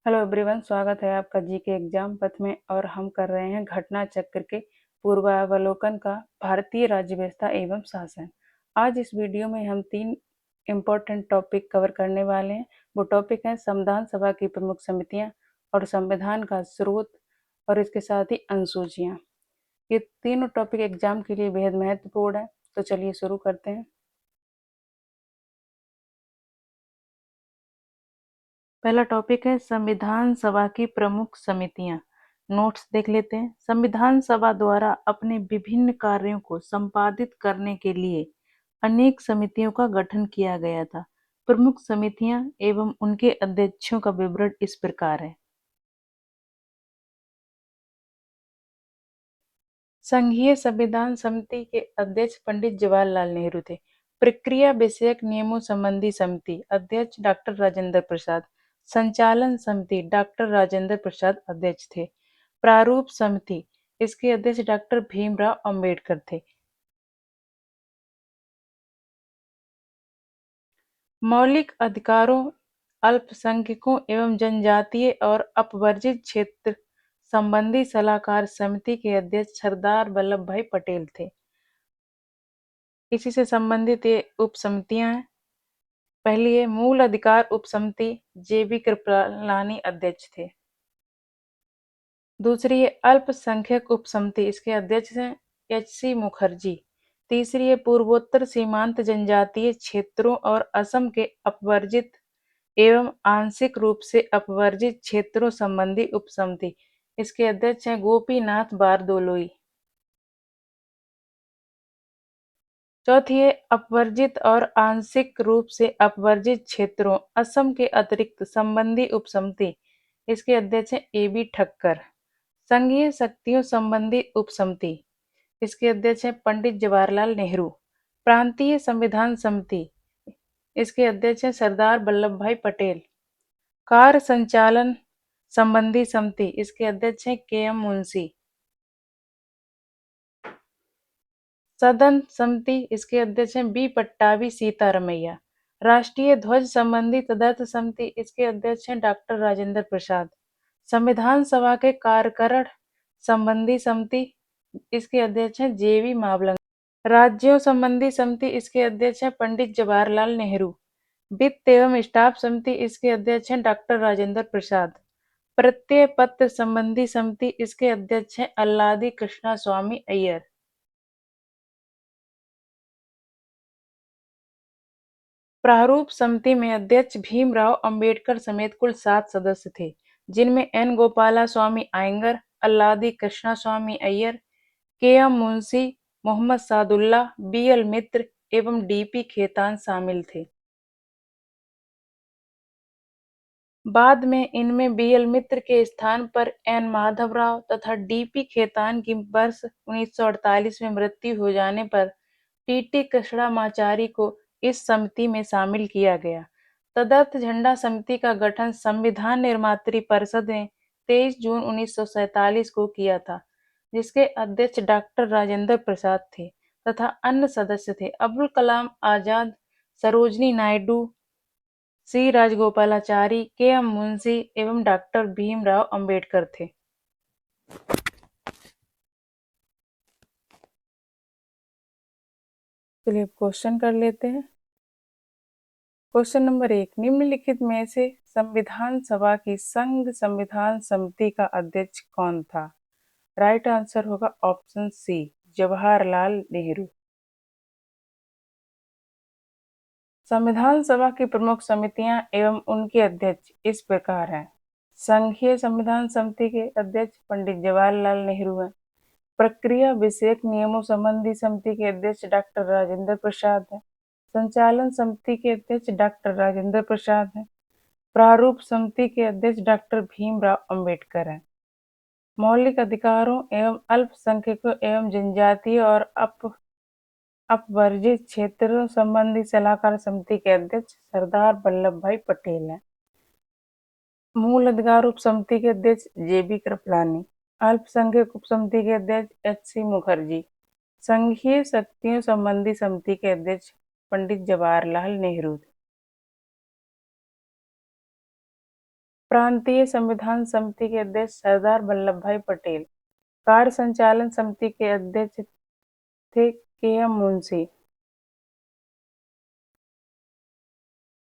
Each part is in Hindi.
हेलो एवरीवन, स्वागत है आपका जीके एग्जाम पथ में। और हम कर रहे हैं घटना चक्र के पूर्वावलोकन का भारतीय राज्य व्यवस्था एवं शासन। आज इस वीडियो में हम 3 इम्पोर्टेंट टॉपिक कवर करने वाले हैं। वो टॉपिक हैं संविधान सभा की प्रमुख समितियां और संविधान का स्रोत और इसके साथ ही अनुसूचियां। ये तीनों टॉपिक एग्जाम के लिए बेहद महत्वपूर्ण है। तो चलिए शुरू करते हैं। पहला टॉपिक है संविधान सभा की प्रमुख समितियां। नोट्स देख लेते हैं। संविधान सभा द्वारा अपने विभिन्न कार्यों को संपादित करने के लिए अनेक समितियों का गठन किया गया था। प्रमुख समितियां एवं उनके अध्यक्षों का विवरण इस प्रकार है। संघीय संविधान समिति के अध्यक्ष पंडित जवाहरलाल नेहरू थे। प्रक्रिया विषयक नियमों संबंधी समिति अध्यक्ष डॉक्टर राजेंद्र प्रसाद। संचालन समिति डॉक्टर राजेंद्र प्रसाद अध्यक्ष थे। प्रारूप समिति इसके अध्यक्ष डॉक्टर भीमराव अंबेडकर थे। मौलिक अधिकारों, अल्पसंख्यकों एवं जनजातीय और अपवर्जित क्षेत्र संबंधी सलाहकार समिति के अध्यक्ष सरदार वल्लभ भाई पटेल थे। इसी से संबंधित ये उप समितियां हैं। पहली है मूल अधिकार उप समिति, जेबी कृपलानी अध्यक्ष थे। दूसरी है अल्पसंख्यक उप समिति, इसके अध्यक्ष हैं एच.सी. मुखर्जी। तीसरी है पूर्वोत्तर सीमांत जनजातीय क्षेत्रों और असम के अपवर्जित एवं आंशिक रूप से अपवर्जित क्षेत्रों संबंधी उप समिति, इसके अध्यक्ष हैं गोपीनाथ बारदोलोई। चौथी है अपवर्जित और आंशिक रूप से अपवर्जित क्षेत्रों असम के अतिरिक्त संबंधी उपसमिति, इसके अध्यक्ष हैं ए.बी. ठक्कर। संघीय शक्तियों संबंधी उपसमिति, इसके अध्यक्ष हैं पंडित जवाहरलाल नेहरू। प्रांतीय संविधान समिति, इसके अध्यक्ष हैं सरदार वल्लभ भाई पटेल। कार्य संचालन संबंधी समिति, इसके अध्यक्ष हैं के.एम. मुंशी। सदन समिति, इसके अध्यक्ष हैं बी पट्टाभी सीतारमैया। राष्ट्रीय ध्वज संबंधी तदर्थ समिति, इसके अध्यक्ष हैं डॉक्टर राजेंद्र प्रसाद। संविधान सभा के कार्यकरण संबंधी समिति, इसके अध्यक्ष हैं जे.वी. मावलंकर। राज्यों संबंधी समिति, इसके अध्यक्ष हैं पंडित जवाहरलाल नेहरू। वित्त एवं स्टाफ समिति, इसके अध्यक्ष हैं डॉक्टर राजेंद्र प्रसाद। प्रत्यय पत्र संबंधी समिति, इसके अध्यक्ष हैं अल्लादी कृष्णा स्वामी अय्यर। प्रारूप समिति में अध्यक्ष भीमराव अंबेडकर समेत कुल 7 सदस्य थे, जिनमें N Gopalaswami Ayyangar, Alladi Krishnaswami Iyer, K M. Munshi, Mohammad Saadulla, B L. Mitra एवं डी.पी. खेतान शामिल थे। बाद में इनमें बी.एल. मित्र के स्थान पर एन. माधवराव तथा डी.पी. खेतान की वर्ष 1948 में मृत्यु हो जाने पर टी.टी. कृष्णमाचारी को इस समिति में शामिल किया गया। तदर्थ झंडा समिति का गठन संविधान निर्मात्री परिषद ने 23 जून 1947 को किया था, जिसके अध्यक्ष डॉक्टर राजेंद्र प्रसाद थे तथा अन्य सदस्य थे अब्दुल कलाम आजाद, सरोजिनी नायडू, सी राजगोपालाचारी, के.एम. मुंशी एवं डॉक्टर भीमराव अंबेडकर थे। चलिए क्वेश्चन कर लेते हैं। क्वेश्चन नंबर 1, निम्नलिखित में से संविधान सभा की संघ संविधान समिति का अध्यक्ष कौन था? राइट आंसर होगा ऑप्शन सी, जवाहरलाल नेहरू। संविधान सभा की प्रमुख समितियां एवं उनके अध्यक्ष इस प्रकार हैं। संघीय संविधान समिति के अध्यक्ष पंडित जवाहरलाल नेहरू हैं। प्रक्रिया विषयक नियमों संबंधी समिति के अध्यक्ष डॉक्टर राजेंद्र प्रसाद हैं। संचालन समिति के अध्यक्ष डॉक्टर राजेंद्र प्रसाद हैं। प्रारूप समिति के अध्यक्ष डॉक्टर भीमराव अंबेडकर हैं। मौलिक अधिकारों एवं अल्पसंख्यकों एवं जनजातीय और अपवर्जित क्षेत्रों संबंधी सलाहकार समिति के अध्यक्ष सरदार वल्लभ भाई पटेल हैं। मूल अधिकार उप समिति के अध्यक्ष जे.बी. कृपलानी। अल्पसंख्यक उप समिति के अध्यक्ष एच.सी. मुखर्जी। संघीय शक्तियों संबंधी समिति के अध्यक्ष पंडित जवाहरलाल नेहरू। प्रांतीय संविधान समिति के अध्यक्ष सरदार वल्लभ भाई पटेल। कार्य संचालन समिति के अध्यक्ष थे के.एम. मुंशी।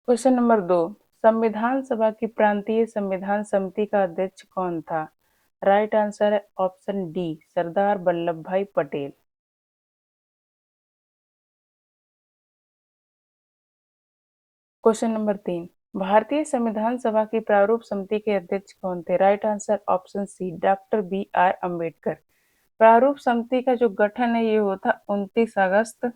क्वेश्चन नंबर 2, संविधान सभा की प्रांतीय संविधान समिति का अध्यक्ष कौन था? राइट आंसर है ऑप्शन डी, सरदार वल्लभ भाई पटेल। क्वेश्चन नंबर 3, भारतीय संविधान सभा की प्रारूप समिति के अध्यक्ष कौन थे? Right answer option C, doctor B R. Ambedkar. प्रारूप समिति का जो गठन है ये होता 29 अगस्त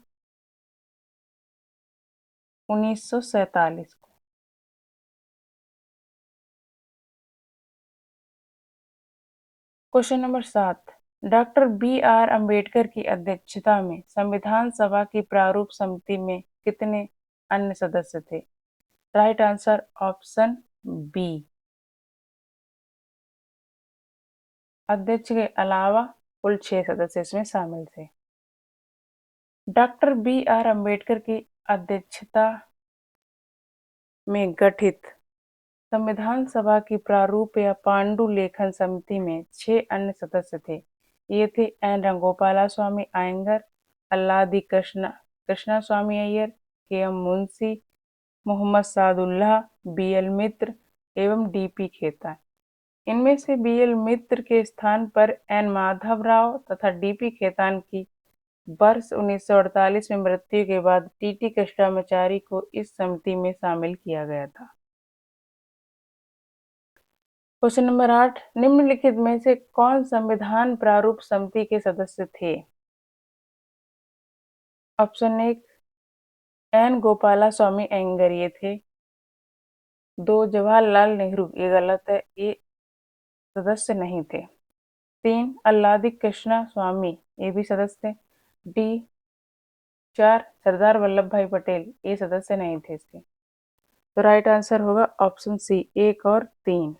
1947 को। Question number 7, doctor B R. Ambedkar की अध्यक्षता में संविधान सभा की प्रारूप समिति में कितने अन्य सदस्य थे? राइट आंसर ऑप्शन बी, अध्यक्ष के अलावा कुल 6 सदस्य इसमें शामिल थे। Doctor B R. अम्बेडकर की अध्यक्षता में गठित संविधान सभा की प्रारूप या पांडुलेखन समिति में 6 अन्य सदस्य थे। ये थे एन रंगोपाला स्वामी अयंगर, अल्लादी कृष्णा स्वामी अय्यर, के.एम. मुंशी, मोहम्मद सादुल्लाह, बी.एल. मित्र एवं डी.पी. खेतान। इनमें से बी.एल. मित्र के स्थान पर एन. माधवराव तथा डी.पी. खेतान की वर्ष 1948 में मृत्यु के बाद टी.टी. कृष्णामाचारी को इस समिति में शामिल किया गया था। क्वेश्चन नंबर 8, निम्नलिखित में से कौन संविधान प्रारूप समिति के सदस्य थे? ऑप्शन 1, एन गोपाला स्वामी अयंगर ये थे। 2, जवाहरलाल नेहरू ये गलत है, ये सदस्य नहीं थे। 3, अल्लादी कृष्णा स्वामी ये भी सदस्य थे। डी 4, सरदार वल्लभ भाई पटेल ये सदस्य नहीं थे इसके। तो राइट आंसर होगा ऑप्शन सी, 1 और 3।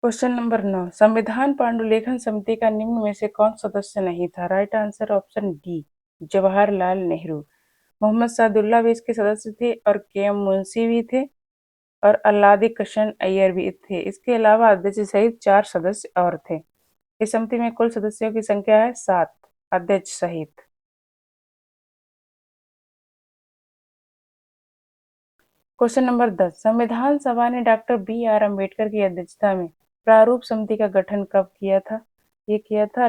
क्वेश्चन नंबर 9, संविधान पांडुलेखन समिति का निम्न में से कौन सदस्य नहीं था? Right answer option D, Jawaharlal Nehru. Mohammad Sadullah भी इसके सदस्य थे और के.एम. मुंशी भी थे और अल्लादी कृष्ण अय्यर भी थे। इसके अलावा अध्यक्ष सहित 4 सदस्य और थे। इस समिति में कुल सदस्यों की संख्या है 7, अध्यक्ष सहित। क्वेश्चन नंबर 10, संविधान सभा ने डॉक्टर बी.आर. अम्बेडकर की अध्यक्षता में प्रारूप समिति का गठन कब किया था? ये किया था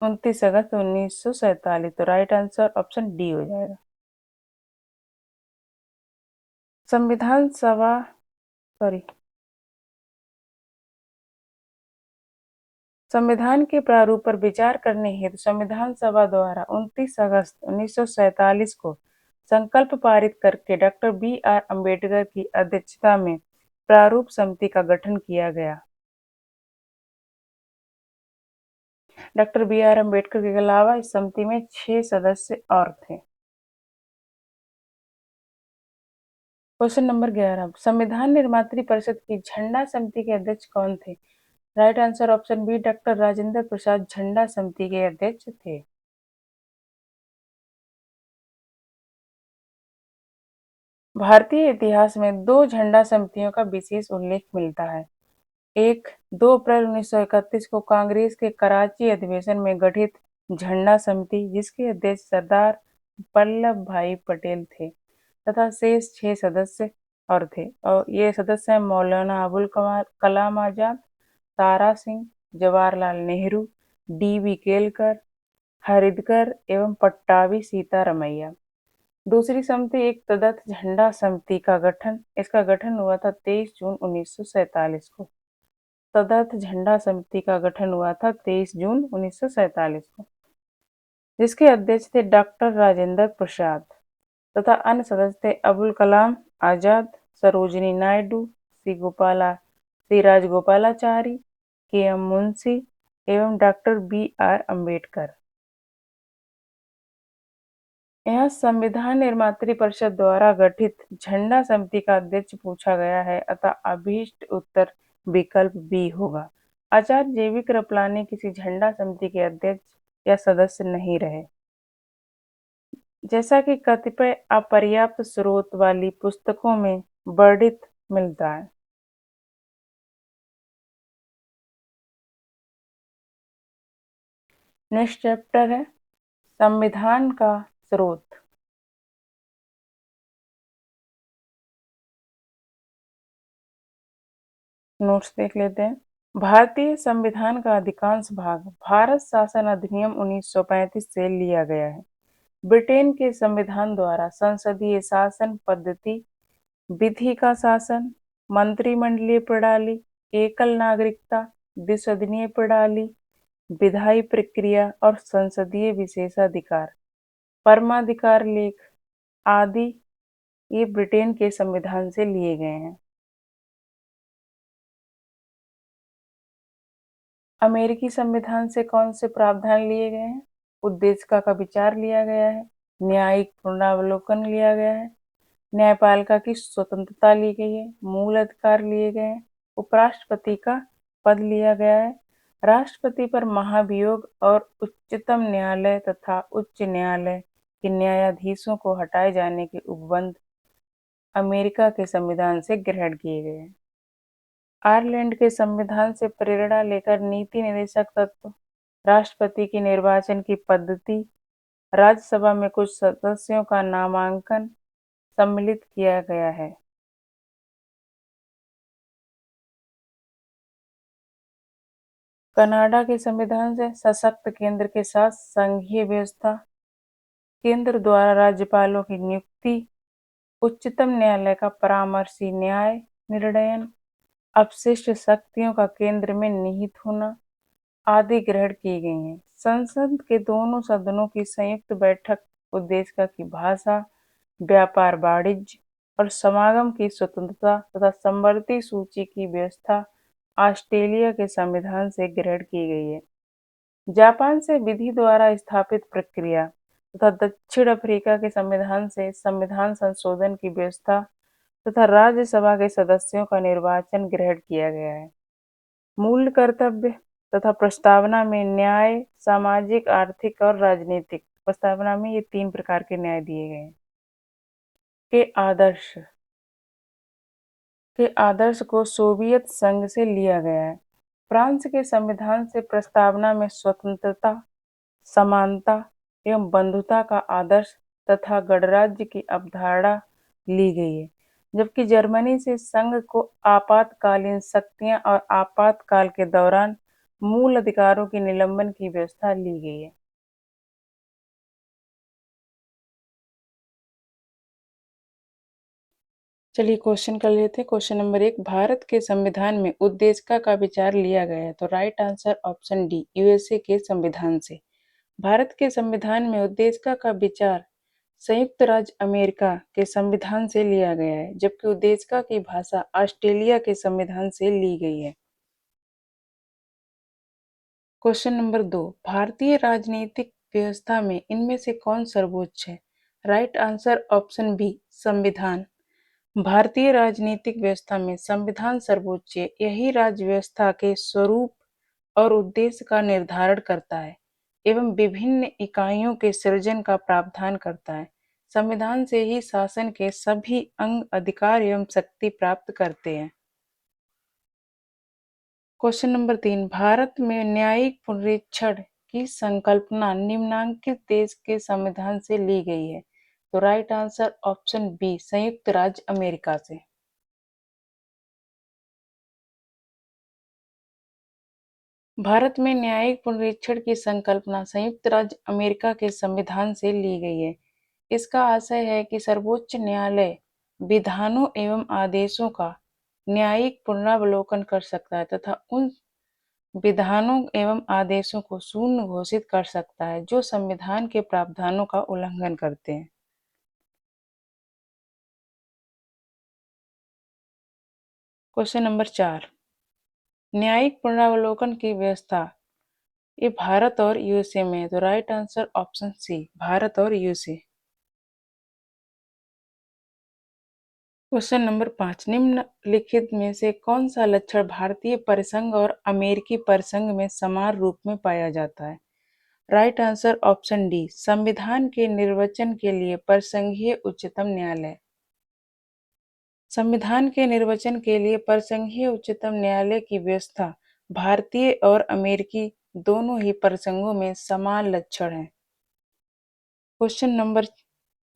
29 अगस्त 1947। तो राइट आंसर ऑप्शन डी हो जाएगा। संविधान सभा सॉरी संविधान के प्रारूप पर विचार करने हेतु संविधान सभा द्वारा 29 अगस्त 1947 को संकल्प पारित करके डॉक्टर बी.आर. अम्बेडकर की अध्यक्षता में प्रारूप समिति का गठन किया गया। Doctor B R. अम्बेडकर के अलावा इस समिति में 6 सदस्य और थे। क्वेश्चन नंबर 11, संविधान निर्मात्री परिषद की झंडा समिति के अध्यक्ष कौन थे? Right answer option B, doctor Rajendra Prasad झंडा समिति के अध्यक्ष थे। भारतीय इतिहास में 2 झंडा समितियों का विशेष उल्लेख मिलता है। एक 2 अप्रैल 1931 को कांग्रेस के कराची अधिवेशन में गठित झंडा समिति जिसके अध्यक्ष सरदार वल्लभ भाई पटेल थे तथा शेष 6 सदस्य और थे, और ये सदस्य हैं मौलाना अबुल कलाम आजाद, तारा सिंह, जवाहरलाल नेहरू, डी.बी. केलकर, हरिदकर एवं पट्टाभी सीतारमैया। दूसरी समिति एक तदर्थ झंडा समिति का गठन इसका गठन हुआ था 23 जून 1947 को। तदर्थ झंडा समिति का गठन हुआ था 23 जून 1947 को, जिसके अध्यक्ष थे डॉक्टर राजेंद्र प्रसाद तथा अन्य सदस्य थे अबुल कलाम आजाद, सरोजिनी नायडू, सी राजगोपालाचारी, के.एम. मुंशी एवं डॉक्टर बी.आर. अम्बेडकर। यहाँ संविधान निर्मात्री परिषद द्वारा गठित झंडा समिति का अध्यक्ष पूछा गया है अतः अभीष्ट उत्तर विकल्प बी होगा। आचार्य जे.बी. कृपलानी किसी झंडा समिति के अध्यक्ष या सदस्य नहीं रहे। जैसा कि कतिपय अपर्याप्त स्रोत वाली पुस्तकों में वर्णित मिलता है। नेक्स्ट चैप्टर है संविधान का स्रोत। नोट्स देख लेते हैं। भारतीय संविधान का अधिकांश भाग भारत शासन अधिनियम 1935 से लिया गया है। ब्रिटेन के संविधान द्वारा संसदीय शासन पद्धति, विधि का शासन, मंत्रिमंडलीय प्रणाली, एकल नागरिकता, द्विसदनीय प्रणाली, विधायी प्रक्रिया और संसदीय विशेषाधिकार, परमाधिकार लेख आदि ये ब्रिटेन के संविधान से लिए गए हैं। अमेरिकी संविधान से कौन से प्रावधान लिए गए हैं? उद्देशिका का विचार लिया गया है, न्यायिक पुनरावलोकन लिया गया है, न्यायपालिका की स्वतंत्रता ली गई है, मूल अधिकार लिए गए हैं, उपराष्ट्रपति का पद लिया गया है, राष्ट्रपति पर महाभियोग और उच्चतम न्यायालय तथा उच्च न्यायालय के न्यायाधीशों को हटाए जाने के उपबंध अमेरिका के संविधान से ग्रहण किए गए हैं। आयरलैंड के संविधान से प्रेरणा लेकर नीति निर्देशक तत्व, राष्ट्रपति की निर्वाचन की पद्धति, राज्यसभा में कुछ सदस्यों का नामांकन सम्मिलित किया गया है। कनाडा के संविधान से सशक्त केंद्र के साथ संघीय व्यवस्था, केंद्र द्वारा राज्यपालों की नियुक्ति, उच्चतम न्यायालय का परामर्शी न्याय निर्णयन, अपशिष्ट शक्तियों का केंद्र में निहित होना आदि ग्रहण की गई हैं। संसद के दोनों सदनों की संयुक्त बैठक, उद्देशिका की भाषा, व्यापार वाणिज्य और समागम की स्वतंत्रता तथा समवर्ती सूची की व्यवस्था ऑस्ट्रेलिया के संविधान से ग्रहण की गई है। जापान से विधि द्वारा स्थापित प्रक्रिया तथा दक्षिण अफ्रीका के संविधान से संविधान संशोधन की व्यवस्था तथा राज्यसभा के सदस्यों का निर्वाचन ग्रहण किया गया है। मूल कर्तव्य तथा प्रस्तावना में न्याय, सामाजिक, आर्थिक और राजनीतिक प्रस्तावना में ये 3 प्रकार के न्याय दिए गए हैं। के आदर्श को सोवियत संघ से लिया गया है। फ्रांस के संविधान से प्रस्तावना में स्वतंत्रता, समानता एवं बंधुता का आदर्श तथा गणराज्य की अवधारणा ली गई है, जबकि जर्मनी से संघ को आपातकालीन शक्तियां और आपातकाल के दौरान मूल अधिकारों के निलंबन की व्यवस्था ली गई है। चलिए क्वेश्चन कर लेते हैं। क्वेश्चन नंबर 1, भारत के संविधान में उद्देशिका का विचार लिया गया है, तो right answer option D, USA के संविधान से। भारत के संविधान में उद्देशिका का विचार संयुक्त राज्य अमेरिका के संविधान से लिया गया है, जबकि उद्देशिका की भाषा ऑस्ट्रेलिया के संविधान से ली गई है। क्वेश्चन नंबर 2, भारतीय राजनीतिक व्यवस्था में इनमें से कौन सर्वोच्च है? राइट आंसर ऑप्शन बी, संविधान। भारतीय राजनीतिक व्यवस्था में संविधान सर्वोच्च है। यही राज्य व्यवस्था के स्वरूप और उद्देश्य का निर्धारण करता है एवं विभिन्न इकाइयों के सृजन का प्रावधान करता है। संविधान से ही शासन के सभी अंग अधिकार एवं शक्ति प्राप्त करते हैं। क्वेश्चन नंबर 3, भारत में न्यायिक पुनरीक्षण की संकल्पना निम्नलिखित देश के संविधान से ली गई है, तो राइट आंसर ऑप्शन बी, संयुक्त राज्य अमेरिका से। भारत में न्यायिक पुनरीक्षण की संकल्पना संयुक्त राज्य अमेरिका के संविधान से ली गई है। इसका आशय है कि सर्वोच्च न्यायालय विधानों एवं आदेशों का न्यायिक पुनरावलोकन कर सकता है तथा उन विधानों एवं आदेशों को शून्य घोषित कर सकता है जो संविधान के प्रावधानों का उल्लंघन करते हैं। क्वेश्चन नंबर 4, न्यायिक पुनरावलोकन की व्यवस्था ये भारत और यूएसए में है, तो right answer option C, Bharat और यूएसए। क्वेश्चन नंबर 5, निम्नलिखित में से कौन सा लक्षण भारतीय परिसंघ और अमेरिकी परिसंघ में समान रूप में पाया जाता है? राइट आंसर ऑप्शन डी, संविधान के निर्वचन के लिए परसंघीय उच्चतम न्यायालय। संविधान के निर्वचन के लिए परसंघीय उच्चतम न्यायालय की व्यवस्था भारतीय और अमेरिकी दोनों ही प्रसंगों में समान लक्षण है। क्वेश्चन नंबर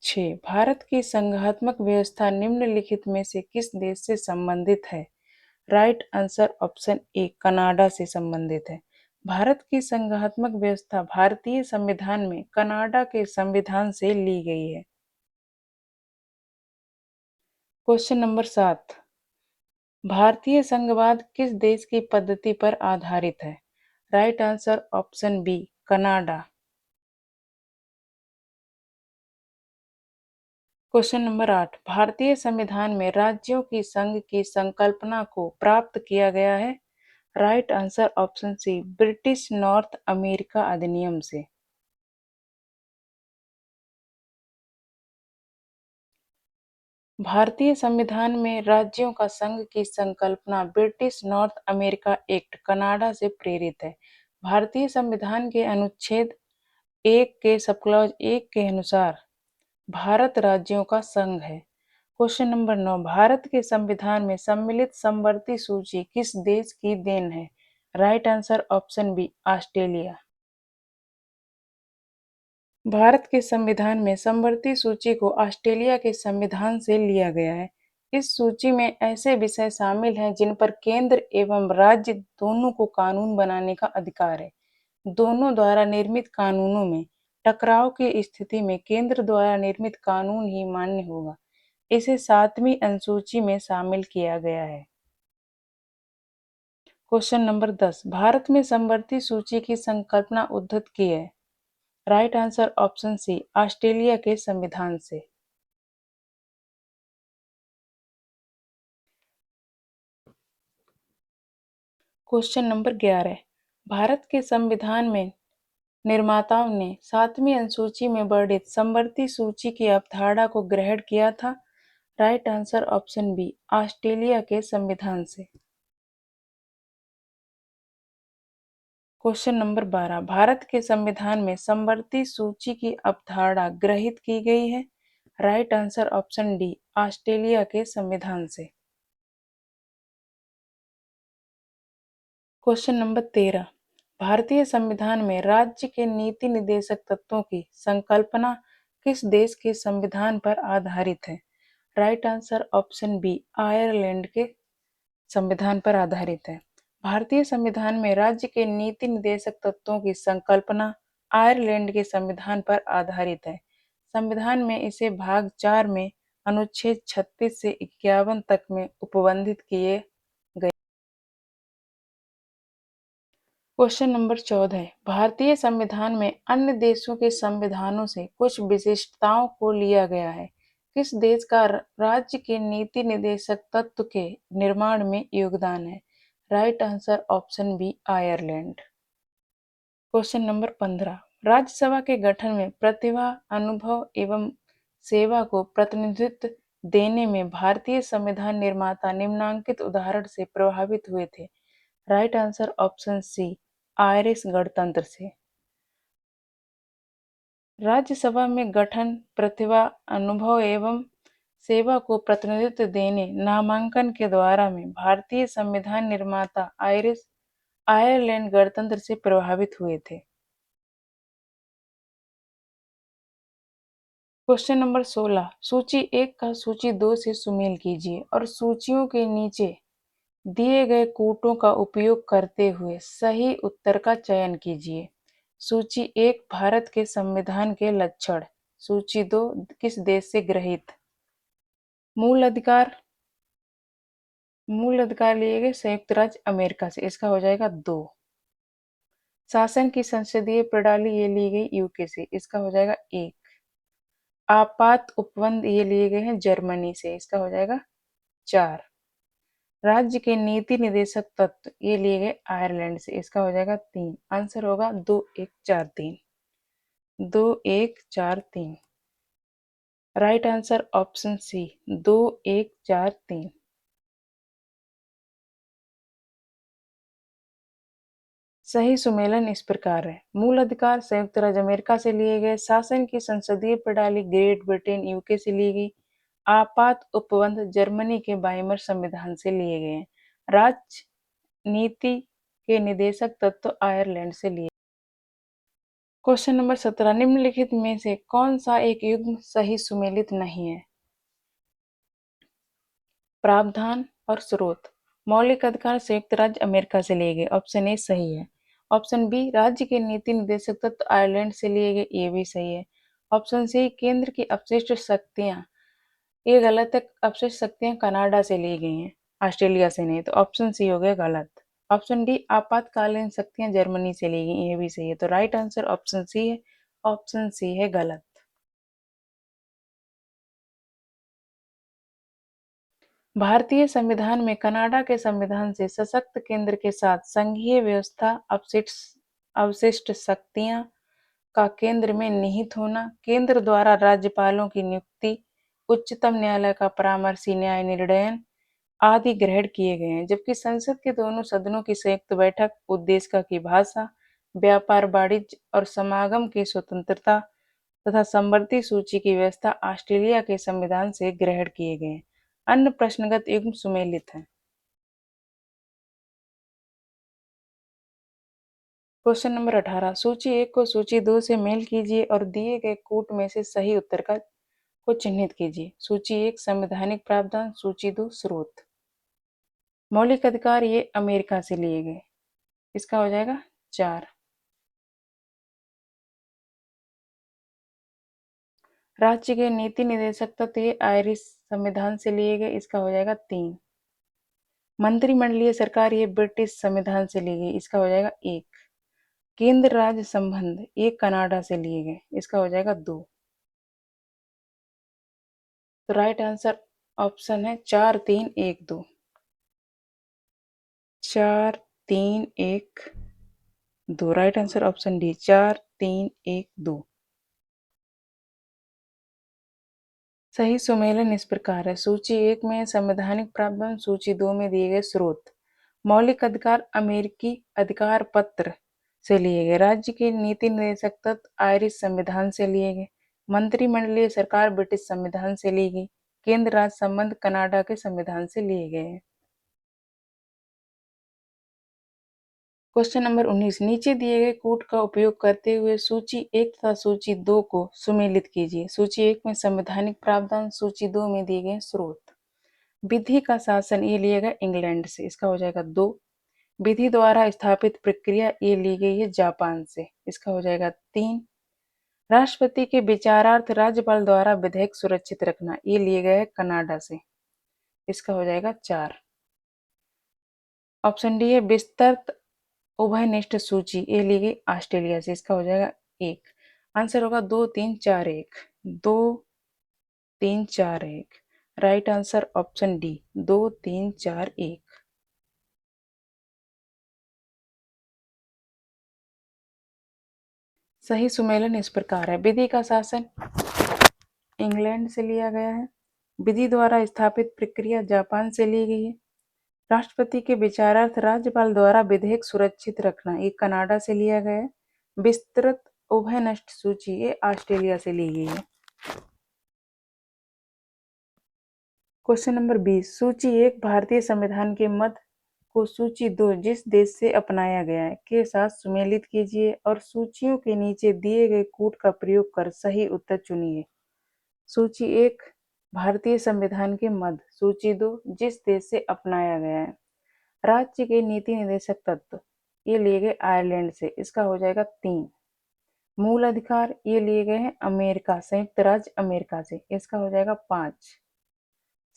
6, भारत की संघात्मक व्यवस्था निम्नलिखित में से किस देश से संबंधित है? Right answer option A, Canada से संबंधित है। भारत की संघात्मक व्यवस्था भारतीय संविधान में कनाडा के संविधान से ली गई है। क्वेश्चन नंबर 7, भारतीय संघवाद किस देश की पद्धति पर आधारित है? Right answer option B, Canada. Question number 8, भारतीय संविधान में राज्यों की संघ की संकल्पना को प्राप्त किया गया है? Right answer option C, British North America अधिनियम से। भारतीय संविधान में राज्यों का संघ की संकल्पना British North America act Canada से प्रेरित है। भारतीय संविधान के अनुच्छेद 1 के सबक्लॉज 1 के अनुसार भारत राज्यों का संघ है। क्वेश्चन नंबर 9, भारत के संविधान में सम्मिलित समवर्ती सूची किस देश की देन है? Right answer option B, Australia. Bharat के संविधान में समवर्ती सूची को ऑस्ट्रेलिया के संविधान से लिया गया है। इस सूची में ऐसे विषय शामिल हैं जिन पर केंद्र एवं राज्य दोनों को कानून बनाने का अधिकार है। दोनों द्वारा निर्मित कानूनों में टकराव की स्थिति में केंद्र द्वारा निर्मित कानून ही मान्य होगा। इसे 7वीं अनुसूची में शामिल किया गया है। क्वेश्चन नंबर 10, भारत में समवर्ती सूची की संकल्पना उद्धृत की है? Right answer option C, Australia के संविधान से। क्वेश्चन नंबर 11, भारत के संविधान में निर्माताओं ने 7वीं अनुसूची में वर्णित समवर्ती सूची की अवधारणा को ग्रहण किया था? Right answer option B, Australia के संविधान से। क्वेश्चन नंबर 12, भारत के संविधान में समवर्ती सूची की अवधारणा ग्रहित की गई है? Right answer option D, Australia के संविधान से। क्वेश्चन नंबर 13, भारतीय संविधान में राज्य के नीति निर्देशक तत्वों की संकल्पना किस देश के संविधान पर आधारित है? Right answer option B, Ireland के संविधान पर आधारित है। भारतीय संविधान में राज्य के नीति निर्देशक तत्वों की संकल्पना आयरलैंड के संविधान पर आधारित है। संविधान में इसे भाग 4 में अनुच्छेद 36 से 51 तक में उपबंधित किए गए। क्वेश्चन नंबर 14, भारतीय संविधान में अन्य देशों के संविधानों से कुछ विशिष्टताओं को लिया गया है। किस देश का राज्य के नीति निर्देशक तत्व के निर्माण में योगदान है? Right answer option B, Ireland. Question number 15, Rajya Sabha के गठन में प्रतिभा, अनुभव एवं सेवा को प्रतिनिधित्व देने में भारतीय संविधान निर्माता निम्नांकित उदाहरण से प्रभावित हुए थे? Right answer option C, Irish गणतंत्र से। राज्यसभा में गठन, प्रतिभा, अनुभव एवं सेवा को प्रतिनिधित्व देने नामांकन के द्वारा में भारतीय संविधान निर्माता आयरलैंड गणतंत्र से प्रभावित हुए थे। क्वेश्चन नंबर 16, सूची 1 का सूची 2 से सुमेल कीजिए और सूचियों के नीचे दिए गए कूटों का उपयोग करते हुए सही उत्तर का चयन कीजिए। सूची 1, भारत के संविधान के लक्षण। सूची 2, किस देश से ग्रहित? मूल अधिकार लिए गए संयुक्त राज्य अमेरिका से, इसका हो जाएगा 2। शासन की संसदीय प्रणाली ये ली गई यूके से, इसका हो जाएगा 1। आपात उपबंध ये लिए गए हैं जर्मनी से, इसका हो जाएगा 4। राज्य के नीति निर्देशक तत्व ये लिए गए आयरलैंड से, इसका हो जाएगा 3। आंसर होगा 2 1 4 3, 2 1 4 3। Right answer option C, 2 1 4 3। सही सुमेलन इस प्रकार है। मूल अधिकार संयुक्त राज्य अमेरिका से लिए गए। शासन की संसदीय प्रणाली ग्रेट ब्रिटेन यूके से ली गई। आपात उपबंध जर्मनी के वाइमर संविधान से लिए गए हैं। राजनीति के निदेशक तत्व आयरलैंड से लिए। क्वेश्चन नंबर 17, निम्नलिखित में से कौन सा एक युग्म सही सुमेलित नहीं है? प्रावधान और स्रोत। मौलिक अधिकार संयुक्त राज्य अमेरिका से लिए गए, ऑप्शन ए सही है। ऑप्शन बी, राज्य के नीति निदेशक तत्व आयरलैंड से लिए गए, ये भी सही है। ऑप्शन सी, केंद्र की अपशिष्ट शक्तियां, ये गलत है। अपशिष्ट शक्तियां कनाडा से ली गई हैं, ऑस्ट्रेलिया से नहीं, तो ऑप्शन सी हो गया गलत। ऑप्शन डी, आपातकालीन शक्तियां जर्मनी से ली गई, ये भी सही है। तो राइट आंसर ऑप्शन सी है। ऑप्शन सी है गलत। भारतीय संविधान में कनाडा के संविधान से सशक्त केंद्र के साथ संघीय व्यवस्था, अवशिष्ट शक्तियां का केंद्र में निहित होना, केंद्र द्वारा राज्यपालों की नियुक्ति, उच्चतम न्यायालय का परामर्शी न्याय निर्णय आदि ग्रहण किए गए हैं। जबकि संसद के दोनों सदनों की संयुक्त बैठक, उद्देश्य की भाषा, व्यापार, वाणिज्य और समागम की स्वतंत्रता तथा समवर्ती सूची की व्यवस्था ऑस्ट्रेलिया के संविधान से ग्रहण किए गए हैं। अन्य प्रश्नगत युग्म सुमेलित हैं। क्वेश्चन नंबर 18, सूची 1 को सूची 2 से मेल कीजिए और दिए गए कूट में से सही उत्तर को चिन्हित कीजिए। सूची 1 संवैधानिक प्रावधान, सूची 2 स्रोत। मौलिक अधिकार ये अमेरिका से लिए गए, इसका हो जाएगा 4। राज्य के नीति निदेशक तत्व ये आयरिश संविधान से लिए गए, इसका हो जाएगा 3। मंत्रिमंडलीय सरकार ये ब्रिटिश संविधान से ली गई, इसका हो जाएगा 1। केंद्र राज्य संबंध ये कनाडा से लिए गए, इसका हो जाएगा 2। तो राइट आंसर ऑप्शन है 4 3 1 2। 4 3 1 2, राइट आंसर ऑप्शन डी 4 3 1 2। सही सुमेलन इस प्रकार है। सूची 1 में संवैधानिक प्रावधान, सूची 2 में दिए गए स्रोत। मौलिक अधिकार अमेरिकी अधिकार पत्र से लिए गए। राज्य के नीति निदेशक तत्व आयरिश संविधान से लिए गए। मंत्रिमंडलीय सरकार ब्रिटिश संविधान से ली गई। केंद्र राज्य संबंध कनाडा के संविधान से लिए गए हैं। क्वेश्चन नंबर 19, नीचे दिए गए कूट का उपयोग करते हुए सूची 1 तथा सूची 2 को सुमेलित कीजिए। सूची 1 में संवैधानिक प्रावधान, सूची 2 में दिए गए स्रोत। विधि का शासन ये लिया गया इंग्लैंड से, इसका हो जाएगा 2। विधि द्वारा स्थापित प्रक्रिया ये ली गई है जापान से, इसका हो जाएगा 3। राष्ट्रपति के विचारार्थ राज्यपाल द्वारा विधेयक सुरक्षित रखना ये लिए गए कनाडा से, इसका हो जाएगा 4। ऑप्शन डी है विस्तृत उभयनिष्ठ सूची ये ली गई ऑस्ट्रेलिया से, इसका हो जाएगा 1। आंसर होगा 2 3 4 1, 2 3 4 1। Right answer option D 2 3 4 1। सही सुमेलन इस प्रकार है। विधि का शासन इंग्लैंड से लिया गया है। विधि द्वारा स्थापित प्रक्रिया जापान से ली गई है। राष्ट्रपति के विचारार्थ राज्यपाल द्वारा विधेयक सुरक्षित रखना ये कनाडा से लिया गया है। विस्तृत उभयनिष्ठ सूची ये ऑस्ट्रेलिया से ली गई है। क्वेश्चन नंबर 20, सूची 1 भारतीय संविधान के मद को सूची 2 जिस देश से अपनाया गया है के साथ सुमेलित कीजिए और सूचियों के नीचे दिए गए कूट का प्रयोग कर सही उत्तर चुनिए। सूची 1 भारतीय संविधान के मद, सूची 2 जिस देश से अपनाया गया है। राज्य के नीति निदेशक तत्व ये लिए गए आयरलैंड से, इसका हो जाएगा 3। मूल अधिकार ये लिए गए हैं अमेरिका, संयुक्त राज्य अमेरिका से, इसका हो जाएगा 5।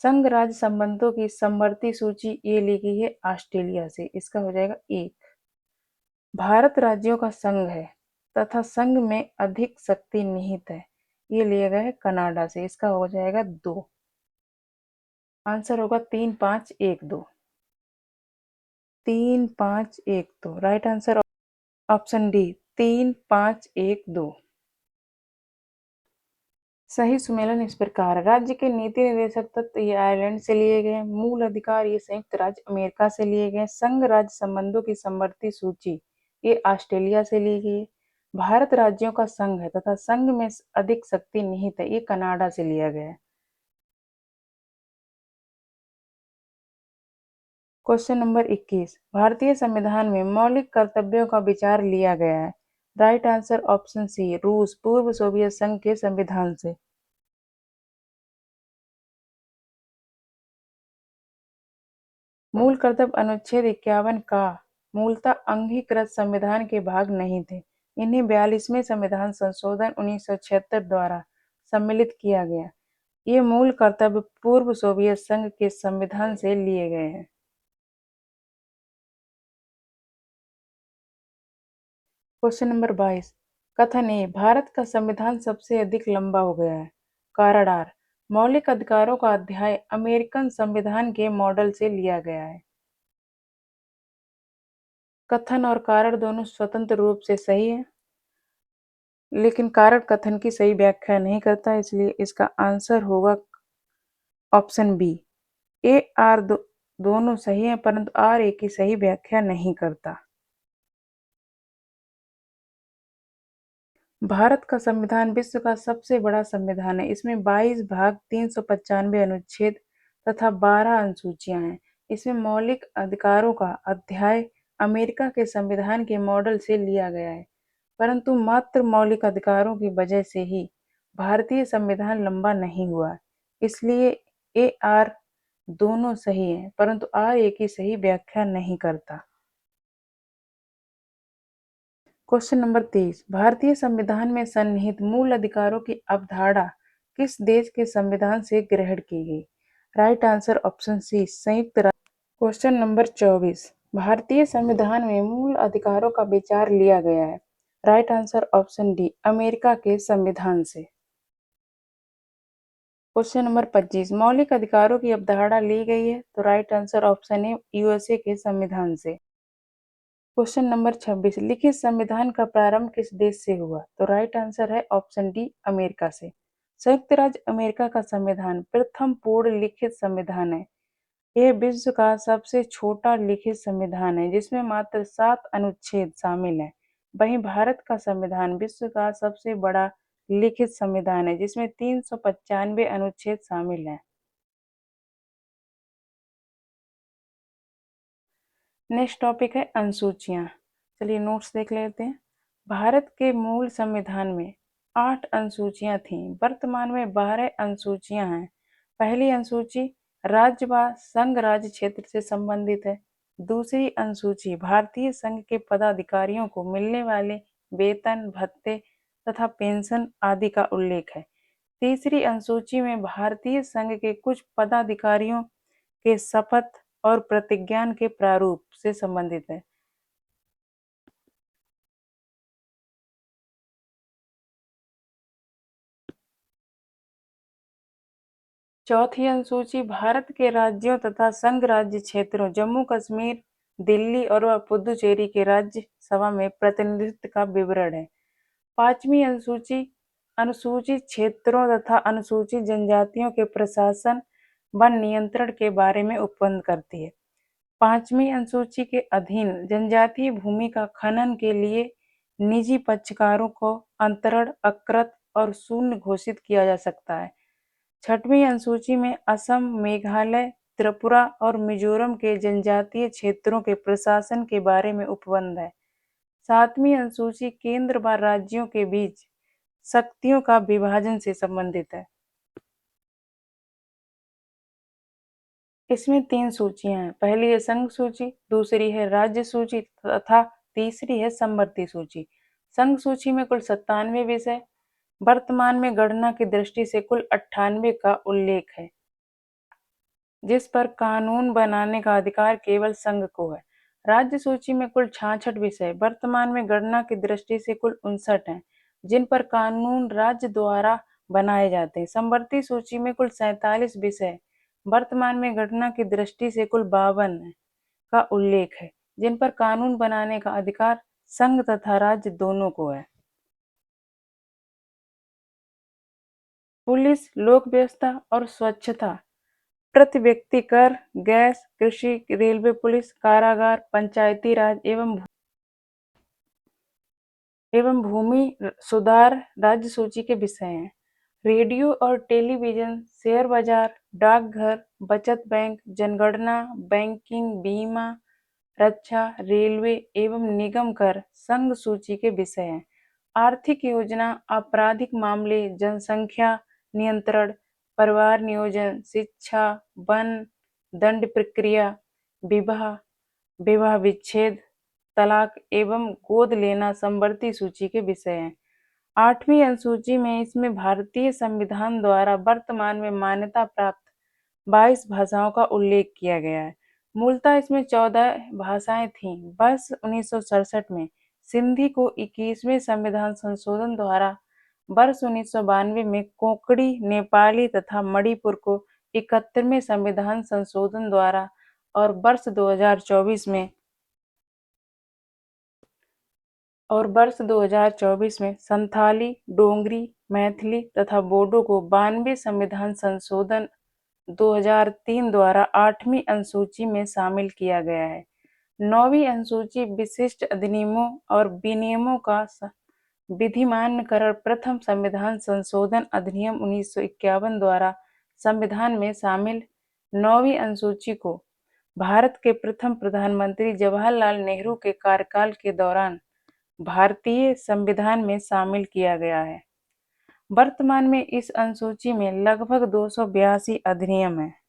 संघ राज्य संबंधों की समवर्ती सूची ये ली गई है ऑस्ट्रेलिया से, इसका हो जाएगा 1। भारत राज्यों का संघ है तथा संघ में अधिक शक्ति निहित है ये लिए गए कनाडा से, इसका हो जाएगा 2। आंसर होगा 3 5 1 2। 3 5 1 2, राइट आंसर ऑप्शन डी 3 5 1 2। सही सुमेलन इस प्रकार, राज्य के नीति निदेशक तत्व ये आयरलैंड से लिए गए। मूल अधिकार ये संयुक्त राज्य अमेरिका से लिए गए। संघ राज्य संबंधों की समवर्ती सूची ये ऑस्ट्रेलिया से ली गई है। भारत राज्यों का संघ है तथा संघ में अधिक शक्ति निहित है, ये कनाडा से लिया गया है। क्वेश्चन नंबर 21, भारतीय संविधान में मौलिक कर्तव्यों का विचार लिया गया है। राइट आंसर ऑप्शन सी, रूस पूर्व सोवियत संघ के संविधान से। मूल कर्तव्य अनुच्छेद 51 का मूलतः अंगीकृत संविधान के भाग नहीं थे। इन्हें 42वें संविधान संशोधन 1976 द्वारा सम्मिलित किया गया। ये मूल कर्तव्य पूर्व सोवियत संघ के संविधान से लिए गए हैं। क्वेश्चन नंबर 22, कथन ए, भारत का संविधान सबसे अधिक लंबा हो गया है। कारण आर, मौलिक अधिकारों का अध्याय अमेरिकन संविधान के मॉडल से लिया गया है। कथन और कारण दोनों स्वतंत्र रूप से सही है, लेकिन कारण कथन की सही व्याख्या नहीं करता, इसलिए इसका आंसर होगा ऑप्शन बी। ए आर दोनों सही है, परंतु आर ए की सही व्याख्या नहीं करता। भारत का संविधान विश्व का सबसे बड़ा संविधान है। इसमें 22 भाग, 395 अनुच्छेद तथा 12 अनुसूचियां हैं। इसमें मौलिक अधिकारों का अध्याय अमेरिका के संविधान के मॉडल से लिया गया है, परंतु मात्र मौलिक अधिकारों की वजह से ही भारतीय संविधान लंबा नहीं हुआ। इसलिए ए आर दोनों सही हैं, परंतु आर ए की सही व्याख्या नहीं करता। क्वेश्चन नंबर 23, भारतीय संविधान में सन्निहित मूल अधिकारों की अवधारणा किस देश के संविधान से ग्रहण की गई? राइट आंसर ऑप्शन सी, संयुक्त राज्य। क्वेश्चन नंबर 24, भारतीय संविधान में मूल अधिकारों का विचार लिया गया है। Right answer option D, America के संविधान से। क्वेश्चन नंबर 25, मौलिक अधिकारों की अवधारणा ली गई है, तो right answer option A, USA के संविधान से। क्वेश्चन नंबर 26, लिखित संविधान का प्रारंभ किस देश से हुआ? तो राइट आंसर है ऑप्शन डी, अमेरिका से। संयुक्त राज्य अमेरिका का संविधान प्रथम पूर्ण लिखित संविधान है। यह विश्व का सबसे छोटा लिखित संविधान है, जिसमें मात्र 7 अनुच्छेद शामिल हैं। वहीं भारत का संविधान विश्व का सबसे बड़ा लिखित संविधान है, जिसमें 395 अनुच्छेद शामिल हैं। नेक्स्ट टॉपिक है अनुसूचियां। चलिए नोट्स देख लेते हैं। भारत के मूल संविधान में 8 अनुसूचियां थीं। वर्तमान में 12 अनुसूचियां हैं। पहली अनुसूची राज्य व संघ राज्य क्षेत्र से संबंधित है। दूसरी अनुसूची भारतीय संघ के पदाधिकारियों को मिलने वाले वेतन, भत्ते तथा पेंशन आदि का उल्लेख है। तीसरी अनुसूची में भारतीय संघ के कुछ पदाधिकारियों के शपथ और प्रतिज्ञान के प्रारूप से संबंधित है। चौथी अनुसूची भारत के राज्यों तथा संघ राज्य क्षेत्रों जम्मू कश्मीर, दिल्ली और पुदुचेरी के राज्य सभा में प्रतिनिधित्व का विवरण है। पांचवी अनुसूची अनुसूचित क्षेत्रों तथा अनुसूचित जनजातियों के प्रशासन व नियंत्रण के बारे में उपबंध करती है। पांचवी अनुसूची के अधीन जनजातीय भूमि का खनन के लिए निजी पक्षकारों को अंतरण, अकृत और शून्य घोषित किया जा सकता है। छठवीं अनुसूची में असम, मेघालय, त्रिपुरा और मिजोरम के जनजातीय क्षेत्रों के प्रशासन के बारे में उपबंध है। सातवीं अनुसूची केंद्र व राज्यों के बीच शक्तियों का विभाजन से संबंधित है। इसमें 3 सूचियां हैं। पहली है संघ सूची, दूसरी है राज्य सूची तथा तीसरी है समवर्ती सूची। संघ सूची में कुल 97 विषय, वर्तमान में गणना की दृष्टि से कुल 98 का उल्लेख है, जिस पर कानून बनाने का अधिकार केवल संघ को है। राज्य सूची में कुल 66 विषय, वर्तमान में गणना की दृष्टि से कुल 59 हैं, जिन पर कानून राज्य द्वारा बनाए जाते हैं। समवर्ती सूची में कुल 47 विषय, वर्तमान में गणना की दृष्टि से कुल 52 का उल्लेख है, जिन पर कानून बनाने का अधिकार संघ तथा राज्य दोनों को है। पुलिस, लोक व्यवस्था और स्वच्छता, प्रति व्यक्ति कर, गैस, कृषि, रेलवे पुलिस, कारागार, पंचायती राज एवं एवं भूमि सुधार राज्य सूची के विषय हैं। रेडियो और टेलीविजन, शेयर बाजार, डाकघर, बचत बैंक, जनगणना, बैंकिंग, बीमा, रक्षा, रेलवे एवं निगम कर संघ सूची के विषय हैं। आर्थिक योजना, आपराधिक मामले, जनसंख्या नियंत्रण, परिवार नियोजन, शिक्षा, वन, दंड प्रक्रिया, विवाह, विवाह विच्छेद, तलाक एवं गोद लेना संवर्ती सूची के विषय हैं। 8वीं अनुसूची में इसमें भारतीय संविधान द्वारा वर्तमान में मान्यता प्राप्त 22 भाषाओं का उल्लेख किया गया है। मूलतः इसमें 14 भाषाएं थीं। वर्ष 1967 में सिंधी को 21वें संविधान संशोधन द्वारा, वर्ष 1992 में कोंकणी, नेपाली तथा मणिपुर को 71वें संविधान संशोधन द्वारा और वर्ष 2024 में संथाली, डोगरी, मैथिली तथा बोडो को 92वें संविधान संशोधन 2003 द्वारा 8वीं अनुसूची में शामिल किया गया है। 9वीं अनुसूची विशिष्ट अधिनियमों और विनियमों का विधिमान्यकरण प्रथम संविधान संशोधन अधिनियम 1951 द्वारा संविधान में शामिल। 9वीं अनुसूची को भारत के प्रथम प्रधानमंत्री जवाहरलाल नेहरू के कार्यकाल के दौरान भारतीय संविधान में शामिल किया गया है। वर्तमान में इस अनुसूची में लगभग 282 अधिनियम हैं।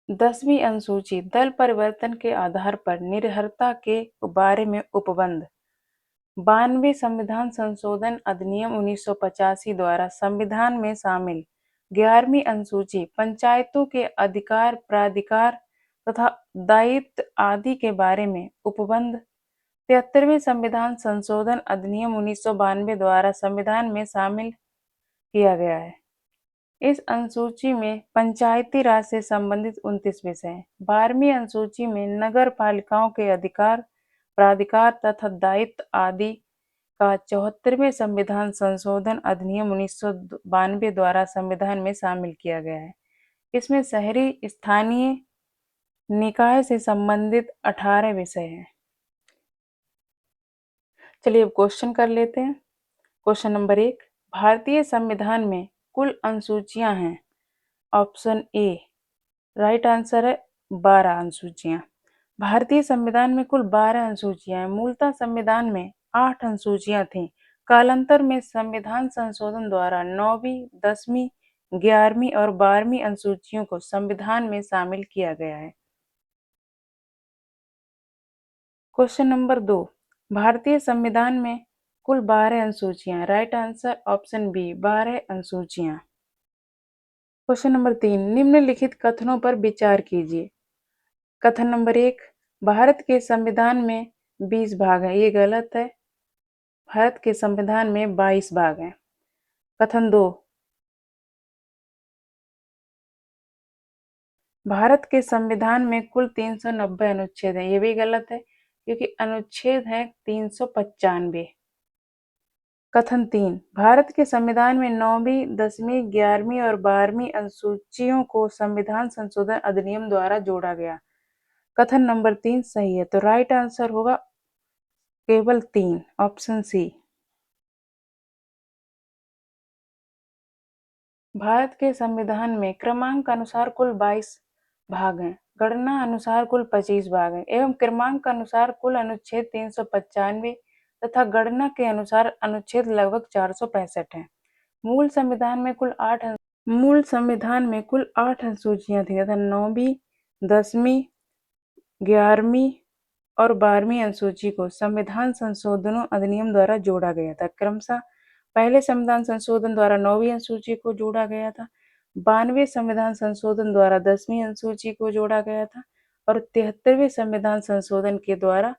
10वीं अनुसूची दल परिवर्तन के आधार पर निरर्हता के बारे में उपबंध। 92वें संविधान संशोधन अधिनियम 1985 द्वारा संविधान में शामिल। 11वीं अनुसूची पंचायतों के अधिकार, प्राधिकार तथा दायित्व आदि के बारे में उपबंध। 73वें संविधान संशोधन अधिनियम 1992 द्वारा संविधान में शामिल किया गया है। इस अनुसूची में पंचायती राज से संबंधित 29 विषय हैं। 12वीं अनुसूची में नगर पालिकाओं के अधिकार, प्राधिकार तथा दायित्व आदि का 74वें संविधान संशोधन अधिनियम 1992 द्वारा संविधान में शामिल किया गया है। इसमें शहरी स्थानीय निकाय से संबंधित 18 विषय हैं। चलिए अब क्वेश्चन कर लेते हैं। क्वेश्चन नंबर 1, भारतीय संविधान में कुल अनुसूचियां हैं। ऑप्शन ए राइट आंसर है 12 अनुसूचियां। भारतीय संविधान में कुल 12 अनुसूचियां हैं। मूलतः संविधान में 8 अनुसूचियां थीं। कालांतर में संविधान संशोधन द्वारा 9वीं, 10वीं, 11वीं और 12वीं अनुसूचियों को संविधान में शामिल किया गया है। क्वेश्चन नंबर 2, भारतीय संविधान में कुल 12 अनुसूचियां। राइट आंसर ऑप्शन बी 12 अनुसूचियां। क्वेश्चन नंबर 3, निम्नलिखित कथनों पर विचार कीजिए। कथन नंबर 1, भारत के संविधान में 20 भाग हैं। ये गलत है। भारत के संविधान में 22 भाग हैं। कथन 2, भारत के संविधान में कुल 390 अनुच्छेद हैं। ये भी गलत है क्योंकि अनुच्छेद है 395। कथन 3, भारत के संविधान में 9वीं, 10वीं, 11वीं और 12वीं अनुसूचियों को संविधान संशोधन अधिनियम द्वारा जोड़ा गया। कथन नंबर 3 सही है, तो राइट आंसर होगा केवल 3, ऑप्शन सी। भारत के संविधान में क्रमांक अनुसार कुल 22 भाग हैं, गणना अनुसार कुल 25 भाग हैं एवं क्रमांक अनुसार कुल अनुच्छेद 395 तथा गणना के अनुसार अनुच्छेद लगभग 465 हैं। मूल संविधान में कुल 8 अनुसूचियां थी तथा 9वीं, 10वीं, 11वीं और 12वीं अनुसूची को संविधान संशोधन अधिनियम द्वारा जोड़ा गया था। क्रमशः पहले संविधान संशोधन द्वारा 9वीं अनुसूची को जोड़ा गया था, 92वें संविधान संशोधन द्वारा 10वीं अनुसूची को जोड़ा गया था और 73वें संविधान संशोधन के द्वारा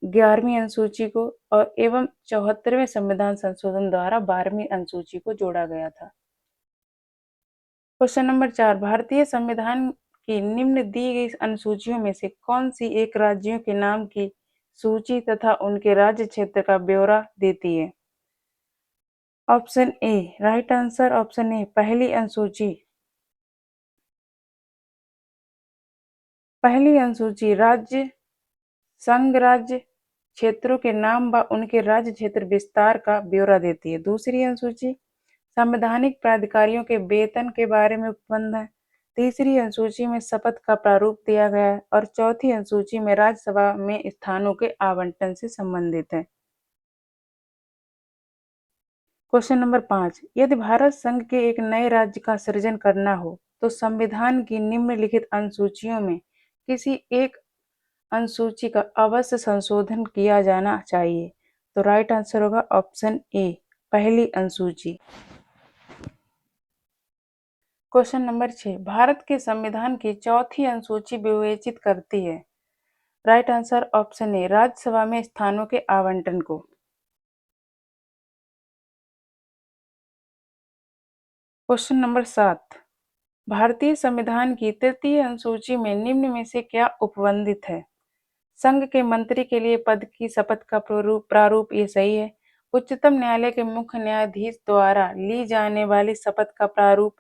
11वीं अनुसूची को और एवं 74वें संविधान संशोधन द्वारा 12वीं अनुसूची को जोड़ा गया था। क्वेश्चन नंबर 4, भारतीय संविधान की निम्न दी गई अनुसूचियों में से कौन सी एक राज्यों के नाम की सूची तथा उनके राज्य क्षेत्र का ब्यौरा देती है। Option A right answer option A पहली अनुसूची राज्य संघ राज्य क्षेत्रों के नाम व उनके राज्य क्षेत्र विस्तार का ब्यौरा देती है। दूसरी अनुसूची संवैधानिक प्राधिकारियों के वेतन के बारे में उपबंध है। तीसरी अनुसूची में शपथ का प्रारूप दिया गया है और चौथी अनुसूची में राज्यसभा में स्थानों के आवंटन से संबंधित है। क्वेश्चन नंबर 5, यदि भारत संघ के एक नए राज्य का सृजन करना हो तो संविधान की निम्नलिखित अनुसूचियों में किसी एक अनुसूची का अवश्य संशोधन किया जाना चाहिए। तो राइट आंसर होगा ऑप्शन ए, पहली अनुसूची। क्वेश्चन नंबर 6, भारत के संविधान की चौथी अनुसूची विवेचित करती है। Right answer option A, Rajya Sabha में स्थानों के आवंटन को। क्वेश्चन नंबर 7, भारतीय संविधान की तृतीय अनुसूची में निम्न में से क्या उपबंधित है। संघ के मंत्री के लिए पद की शपथ का प्रारूप ये सही है। उच्चतम न्यायालय के मुख्य न्यायाधीश द्वारा ली जाने वाली शपथ का प्रारूप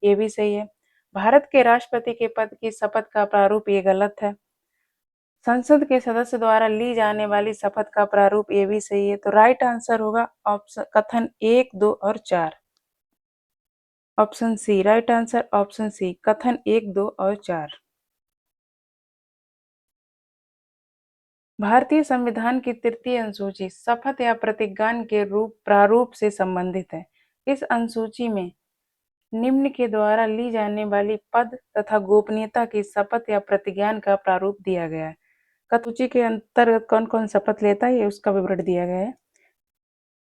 ये भी सही है। भारत के राष्ट्रपति के पद की शपथ का प्रारूप ये गलत है। संसद के सदस्य द्वारा ली जाने वाली शपथ का प्रारूप ये भी सही है। तो राइट आंसर होगा ऑप्शन कथन 1, 2 और 4। Option C, right answer option C, कथन 1, 2 और 4। भारतीय संविधान की तृतीय अनुसूची शपथ या प्रतिज्ञान के प्रारूप से संबंधित है। इस अनुसूची में निम्न के द्वारा ली जाने वाली पद तथा गोपनीयता की शपथ या प्रतिज्ञान का प्रारूप दिया गया है। अनुसूची के अंतर्गत कौन कौन शपथ लेता है ये उसका विवरण दिया गया है।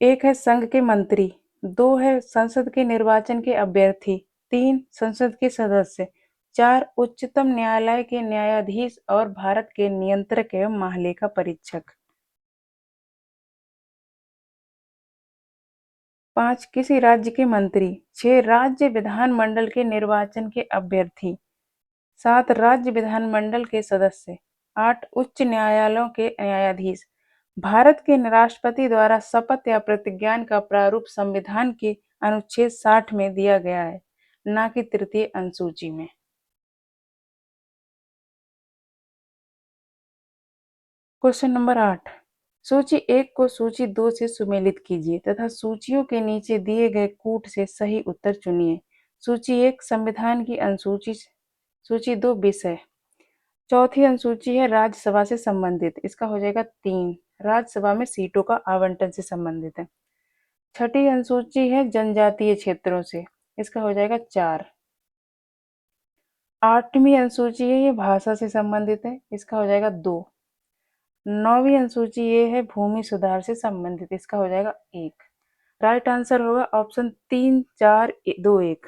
1 है संघ के मंत्री, 2 है संसद के निर्वाचन के अभ्यर्थी, 3 संसद के सदस्य, 4 उच्चतम न्यायालय के न्यायाधीश और भारत के नियंत्रक एवं महालेखा परीक्षक। 5 किसी राज्य के मंत्री, 6 राज्य विधानमंडल के निर्वाचन के अभ्यर्थी, 7 राज्य विधानमंडल के सदस्य, 8 उच्च न्यायालयों के न्यायाधीश। भारत के राष्ट्रपति द्वारा शपथ या प्रतिज्ञान का प्रारूप संविधान के अनुच्छेद 60 में दिया गया है, न कि तृतीय अनुसूची में। क्वेश्चन नंबर 8, सूची 1 को सूची 2 से सुमेलित कीजिए तथा सूचियों के नीचे दिए गए कूट से सही उत्तर चुनिए। सूची 1 संविधान की अनुसूची, सूची 2 विषय। चौथी अनुसूची है राज्यसभा से संबंधित, इसका हो जाएगा 3, राज्यसभा में सीटों का आवंटन से संबंधित है। छठी अनुसूची है जनजातीय क्षेत्रों से, इसका हो जाएगा 4। 8वीं अनुसूची है ये भाषा से संबंधित है, इसका हो जाएगा 2। 9वीं अनुसूची ये है भूमि सुधार से संबंधित, इसका हो जाएगा 1। राइट आंसर होगा ऑप्शन 3, 4, 2, 1।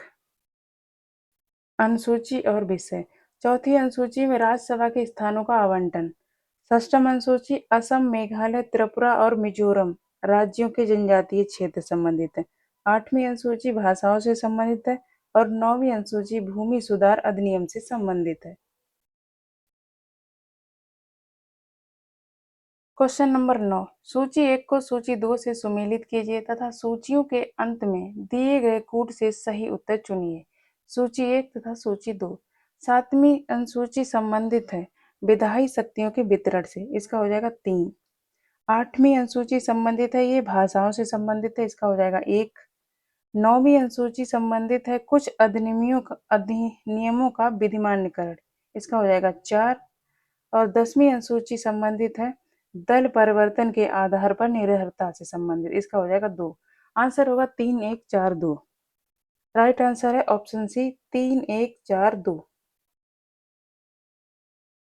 अनुसूची और विषय। चौथी अनुसूची में राज्यसभा के स्थानों का आवंटन। षष्ठम अनुसूची असम, मेघालय, त्रिपुरा और मिजोरम राज्यों के जनजातीय क्षेत्र संबंधित है। 8वीं अनुसूची भाषाओं से संबंधित है और 9वीं अनुसूची भूमि सुधार अधिनियम से संबंधित है। क्वेश्चन नंबर 9, सूची 1 को सूची 2 से सुमेलित कीजिए तथा सूचियों के अंत में दिए गए कूट से सही उत्तर चुनिए। सूची 1 तथा सूची 2। 7वीं अनुसूची संबंधित है विधायी शक्तियों के वितरण से, इसका हो जाएगा 3। 8वीं अनुसूची संबंधित है ये भाषाओं से संबंधित है, इसका हो जाएगा 1। 9वीं अनुसूची संबंधित है कुछ अधिनियमों का विधिमान्यकरण, इसका हो जाएगा 4। और 10वीं अनुसूची संबंधित है दल परिवर्तन के आधार पर निरर्हता से संबंधित, इसका हो जाएगा 2। आंसर होगा 3, 1, 4, 2। राइट आंसर है ऑप्शन सी, 3, 1, 4, 2।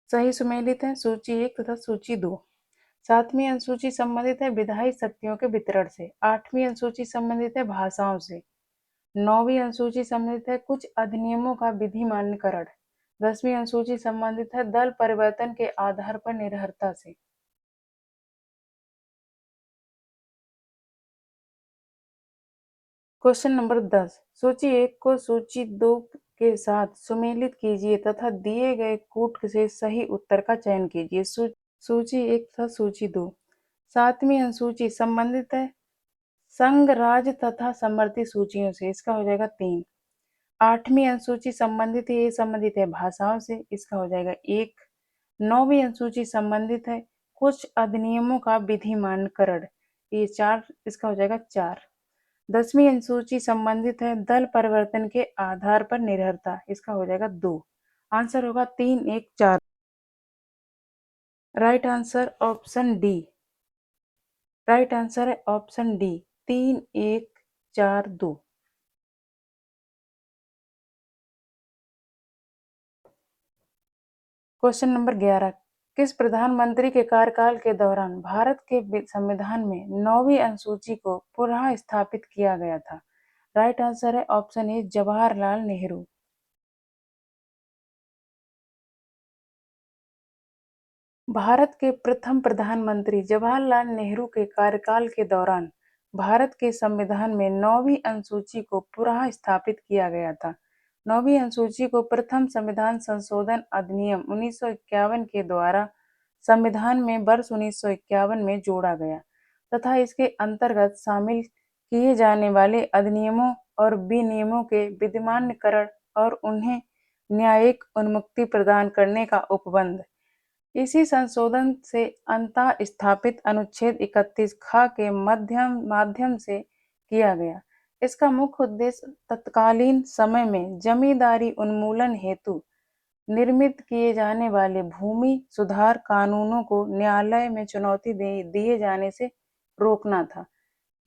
सही सुमेलित है सूची 1 तथा सूची 2। 7वीं अनुसूची संबंधित है विधायी शक्तियों के वितरण से। 8वीं अनुसूची संबंधित है भाषाओं से। 9वीं अनुसूची संबंधित है कुछ अधिनियमों का विधिमान्यकरण। 10वीं अनुसूची संबंधित है दल परिवर्तन के आधार पर निरर्हता से। क्वेश्चन नंबर 10, सूची 1 को सूची 2 के साथ सुमेलित कीजिए तथा दिए गए कूट से सही उत्तर का चयन कीजिए। सूची 1 तथा सूची 2। 7वीं अनुसूची संबंधित है संघ, राज्य तथा समवर्ती सूचियों से, इसका हो जाएगा 3। 8वीं अनुसूची संबंधित है भाषाओं से, इसका हो जाएगा 1। 9वीं अनुसूची संबंधित है कुछ अधिनियमों का विधिमानकरण, ये 4, इसका हो जाएगा 4। 10वीं अनुसूची संबंधित है दल परिवर्तन के आधार पर निर्भरता, इसका हो जाएगा 2। आंसर होगा 3, 1, 4। Right answer option D. Right answer है ऑप्शन डी, 3, 1, 4, 2। क्वेश्चन नंबर 11, किस प्रधानमंत्री के कार्यकाल के दौरान भारत के संविधान में 9वीं अनुसूची को पुनः स्थापित किया गया था? राइट आंसर है ऑप्शन ए, जवाहरलाल नेहरू। भारत के प्रथम प्रधानमंत्री जवाहरलाल नेहरू के कार्यकाल के दौरान भारत के संविधान में 9वीं अनुसूची को पुनः स्थापित किया गया था। 9वीं अनुसूची को प्रथम संविधान संशोधन अधिनियम 1951 के द्वारा संविधान में वर्ष 1951 में जोड़ा गया तथा इसके अंतर्गत शामिल किए जाने वाले अधिनियमों और विनियमों के विधिमानकरण और उन्हें न्यायिक उन्मुक्ति प्रदान करने का उपबंध। इसी संशोधन से अंतः स्थापित अनुच्छेद 31 ख के माध्यम से किया गया। इसका मुख्य उद्देश्य तत्कालीन समय में जमींदारी उन्मूलन हेतु निर्मित किए जाने वाले भूमि सुधार कानूनों को न्यायालय में चुनौती दिए जाने से रोकना था।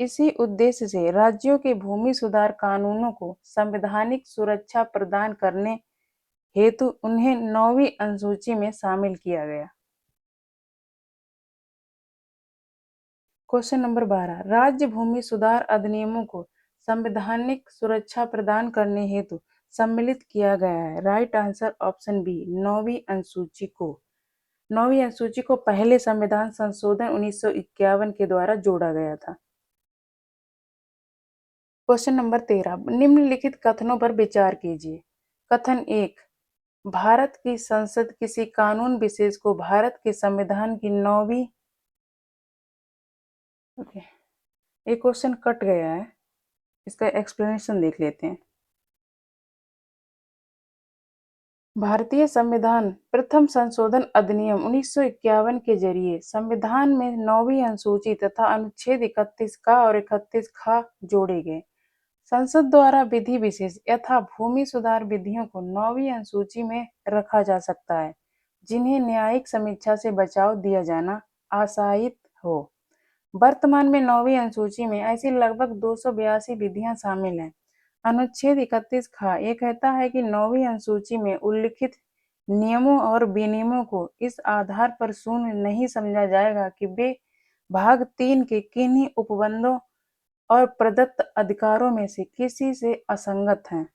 इसी उद्देश्य से राज्यों के भूमि सुधार कानूनों को संवैधानिक सुरक्षा प्रदान करने हेतु उन्हें 9वीं अनुसूची में शामिल किया गया। क्वेश्चन नंबर 12, राज्य भूमि सुधार अधिनियमों को संवैधानिक सुरक्षा प्रदान करने हेतु सम्मिलित किया गया है। राइट आंसर ऑप्शन बी, 9वीं अनुसूची को। 9वीं अनुसूची को पहले संविधान संशोधन 1951 के द्वारा जोड़ा गया था। क्वेश्चन नंबर 13, निम्नलिखित कथनों पर विचार कीजिए। कथन 1, भारत की संसद किसी कानून विशेष को भारत के संविधान की 9वीं एक क्वेश्चन कट गया है, इसका एक्सप्लेनेशन देख लेते हैं। भारतीय संविधान प्रथम संशोधन अधिनियम 1951 के जरिए संविधान में 9वीं अनुसूची तथा अनुच्छेद 31 का और 31 खा जोड़े गए। संसद द्वारा विधि विशेष यथा भूमि सुधार विधियों को 9वीं अनुसूची में रखा जा सकता है जिन्हें न्यायिक समीक्षा से बचाव दिया जाना आशायित हो। वर्तमान में 9वीं अनुसूची में ऐसी लगभग 282 विधियां शामिल हैं। अनुच्छेद 31 खा ये कहता है कि 9वीं अनुसूची में उल्लिखित नियमों और विनियमों को इस आधार पर शून्य नहीं समझा जाएगा कि वे भाग 3 के किन्हीं उपबंधों और प्रदत्त अधिकारों में से किसी से असंगत हैं।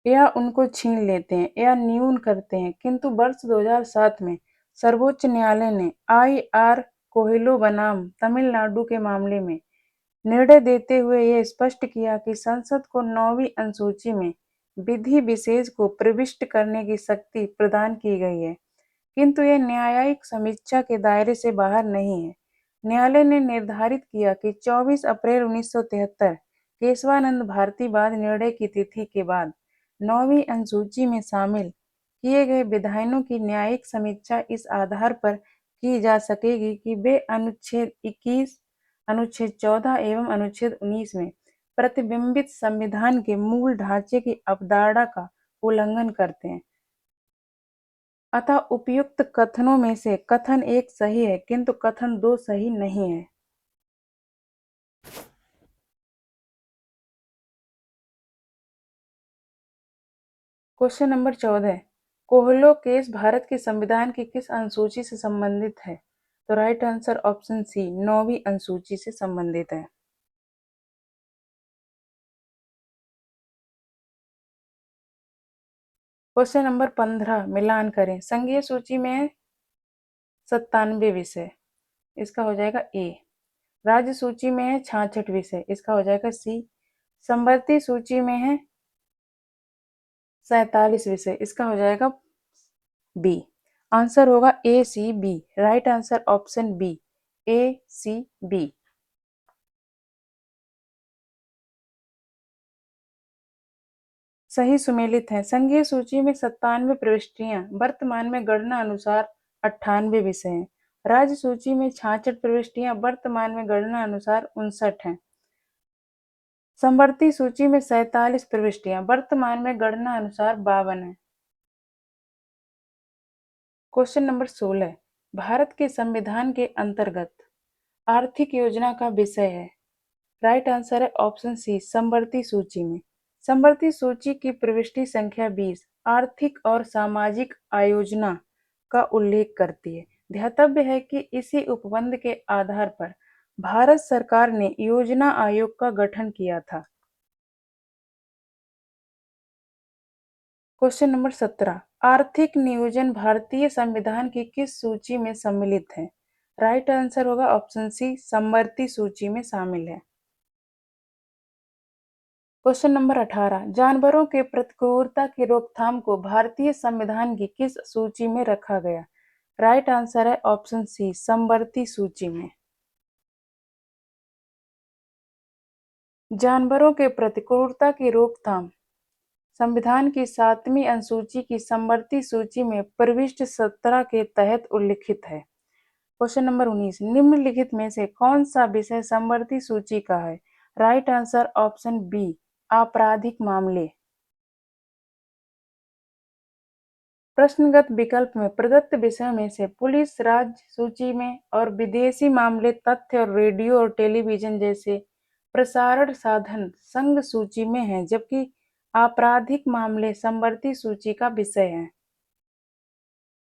या उनको छीन लेते हैं या न्यून करते हैं, किंतु वर्ष 2007 में सर्वोच्च न्यायालय ने आई.आर. कोहिलो बनाम तमिलनाडु के मामले में निर्णय देते हुए यह स्पष्ट किया कि संसद को 9वीं अनुसूची में विधि विशेष को प्रविष्ट करने की शक्ति प्रदान की गई है, किंतु यह न्यायिक समीक्षा के दायरे से बाहर नहीं है। न्यायालय ने निर्धारित किया कि 24 अप्रैल 1973 केशवानंद भारती बाद निर्णय की तिथि के बाद 9वीं अनुसूची में शामिल किए गए विधायनों की न्यायिक समीक्षा इस आधार पर की जा सकेगी कि वे अनुच्छेद 21, अनुच्छेद 14 एवं अनुच्छेद 19 में प्रतिबिंबित संविधान के मूल ढांचे की अवधारणा का उल्लंघन करते हैं। अतः उपयुक्त कथनों में से कथन 1 सही है किंतु कथन 2 सही नहीं है। क्वेश्चन नंबर 14, कोहलो केस भारत के संविधान की किस अनुसूची से संबंधित है? तो राइट आंसर ऑप्शन सी, 9वीं अनुसूची से संबंधित है। क्वेश्चन नंबर 15, मिलान करें। संघीय सूची में है 97 विषय, इसका हो जाएगा ए। राज्य सूची में है 66 विषय, इसका हो जाएगा सी। संवर्ती सूची में है 47 विषय, इसका हो जाएगा बी। आंसर होगा A C B. Right answer option B, A C B. सही सुमेलित हैं। संघीय सूची में 97 प्रविष्टियां, वर्तमान में गणना अनुसार 98 विषय हैं। राज्य सूची में 66 प्रविष्टियां, वर्तमान में गणना अनुसार 59 हैं। समवर्ती सूची में 47 प्रविष्टियां, वर्तमान में गणना अनुसार 52 हैं। क्वेश्चन नंबर 16, भारत के संविधान के अंतर्गत आर्थिक योजना का विषय है। राइट आंसर है ऑप्शन सी, समवर्ती सूची में। समवर्ती सूची की प्रविष्टि संख्या 20 आर्थिक और सामाजिक आयोजना का उल्लेख करती है। ध्यातव्य है कि इसी उपबंध के आधार पर भारत सरकार ने योजना आयोग का गठन किया था। क्वेश्चन नंबर 17, आर्थिक नियोजन भारतीय संविधान की किस सूची में सम्मिलित है? राइट आंसर होगा ऑप्शन सी, समवर्ती सूची में शामिल है। क्वेश्चन नंबर 18, जानवरों के प्रतिकूलता की रोकथाम को भारतीय संविधान की किस सूची में रखा गया? राइट आंसर है ऑप्शन सी, समवर्ती सूची में। जानवरों के प्रतिकूलता की रोकथाम संविधान की 7वीं अनुसूची की समवर्ती सूची में प्रविष्ट 17 के तहत उल्लिखित है। क्वेश्चन नंबर 19, निम्नलिखित में से कौन सा विषय समवर्ती सूची का है? राइट आंसर ऑप्शन बी, आपराधिक मामले। प्रश्नगत विकल्प में प्रदत्त विषयों में से पुलिस राज्य सूची में और विदेशी मामले, तथ्य और रेडियो और टेलीविजन जैसे प्रसारण साधन संघ सूची में हैं, जबकि आपराधिक मामले समवर्ती सूची का विषय है।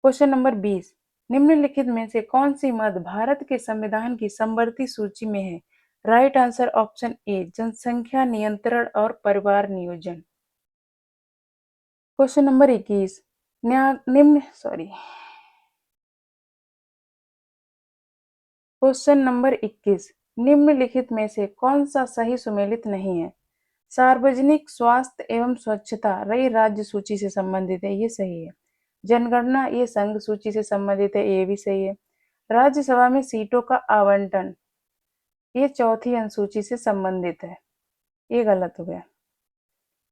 क्वेश्चन नंबर 20, निम्नलिखित में से कौन सी मद भारत के संविधान की समवर्ती सूची में है? राइट आंसर ऑप्शन ए, जनसंख्या नियंत्रण और परिवार नियोजन। क्वेश्चन नंबर 21, क्वेश्चन नंबर 21, निम्नलिखित में से कौन सा सही सुमेलित नहीं है? सार्वजनिक स्वास्थ्य एवं स्वच्छता रही राज्य सूची से संबंधित है, ये सही है। जनगणना ये संघ सूची से संबंधित है, ये भी सही है। राज्यसभा में सीटों का आवंटन ये चौथी अनुसूची से संबंधित है, ये गलत हो गया।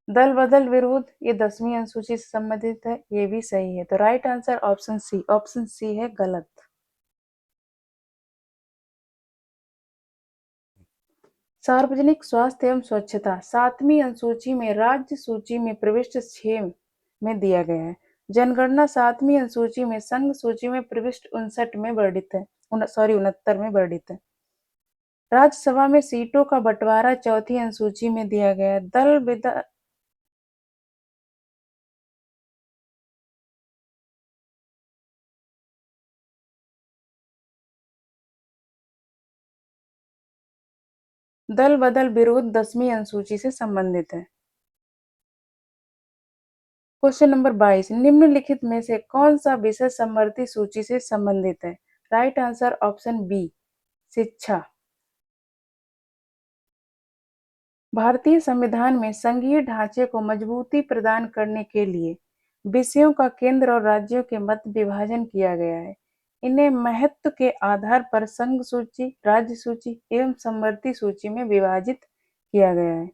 दल बदल विरोध ये 10वीं अनुसूची से संबंधित है, ये भी सही है। तो राइट आंसर ऑप्शन सी है गलत। सार्वजनिक स्वास्थ्य एवं स्वच्छता 7वीं अनुसूची में राज्य सूची में प्रविष्ट 6 में दिया गया है। जनगणना 7वीं अनुसूची में संघ सूची में प्रविष्ट 59 में वर्णित है, 69 में वर्णित है। राज्यसभा में सीटों का बंटवारा चौथी अनुसूची में दिया गया है। दल बदल विरोध 10वीं अनुसूची से संबंधित है। क्वेश्चन नंबर 22, निम्नलिखित में से कौन सा विषय समवर्ती सूची से संबंधित है? राइट आंसर ऑप्शन बी, शिक्षा। भारतीय संविधान में संघीय ढांचे को मजबूती प्रदान करने के लिए विषयों का केंद्र और राज्यों के मध्य विभाजन किया गया है। इन्हें महत्व के आधार पर संघ सूची, राज्य सूची एवं समवर्ती सूची में विभाजित किया गया है।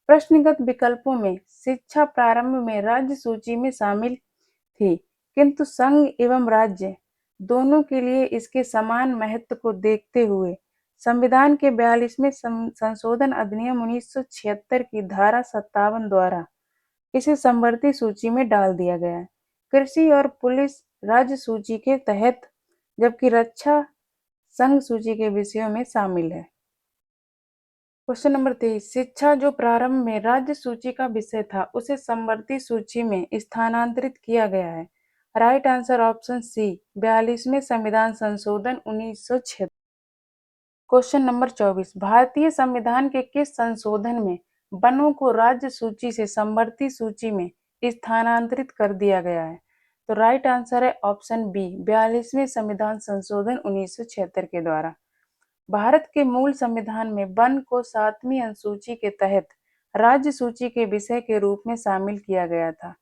प्रश्नगत विकल्पों में शिक्षा प्रारंभ में राज्य सूची में शामिल थी, किंतु संघ एवं राज्य दोनों के लिए इसके समान महत्व को देखते हुए संविधान के 42वें संशोधन अधिनियम 1976 की धारा 57 द्वारा इसे समवर्ती सूची में डाल दिया गया है। कृषि और पुलिस राज्य सूची के तहत, जबकि रक्षा संघ सूची के विषयों में शामिल है। क्वेश्चन नंबर 23, शिक्षा जो प्रारंभ में राज्य सूची का विषय था उसे समवर्ती सूची में स्थानांतरित किया गया है। राइट आंसर ऑप्शन सी, 42वें संविधान संशोधन 1976। क्वेश्चन नंबर 24, भारतीय संविधान के किस संशोधन में वनों को राज्य सूची से समवर्ती सूची में स्थानांतरित कर दिया गया है? तो राइट आंसर है ऑप्शन बी, 42वें संविधान संशोधन 1976 के द्वारा। भारत के मूल संविधान में वन को 7वीं अनुसूची के तहत राज्य सूची के विषय के रूप में शामिल किया गया था।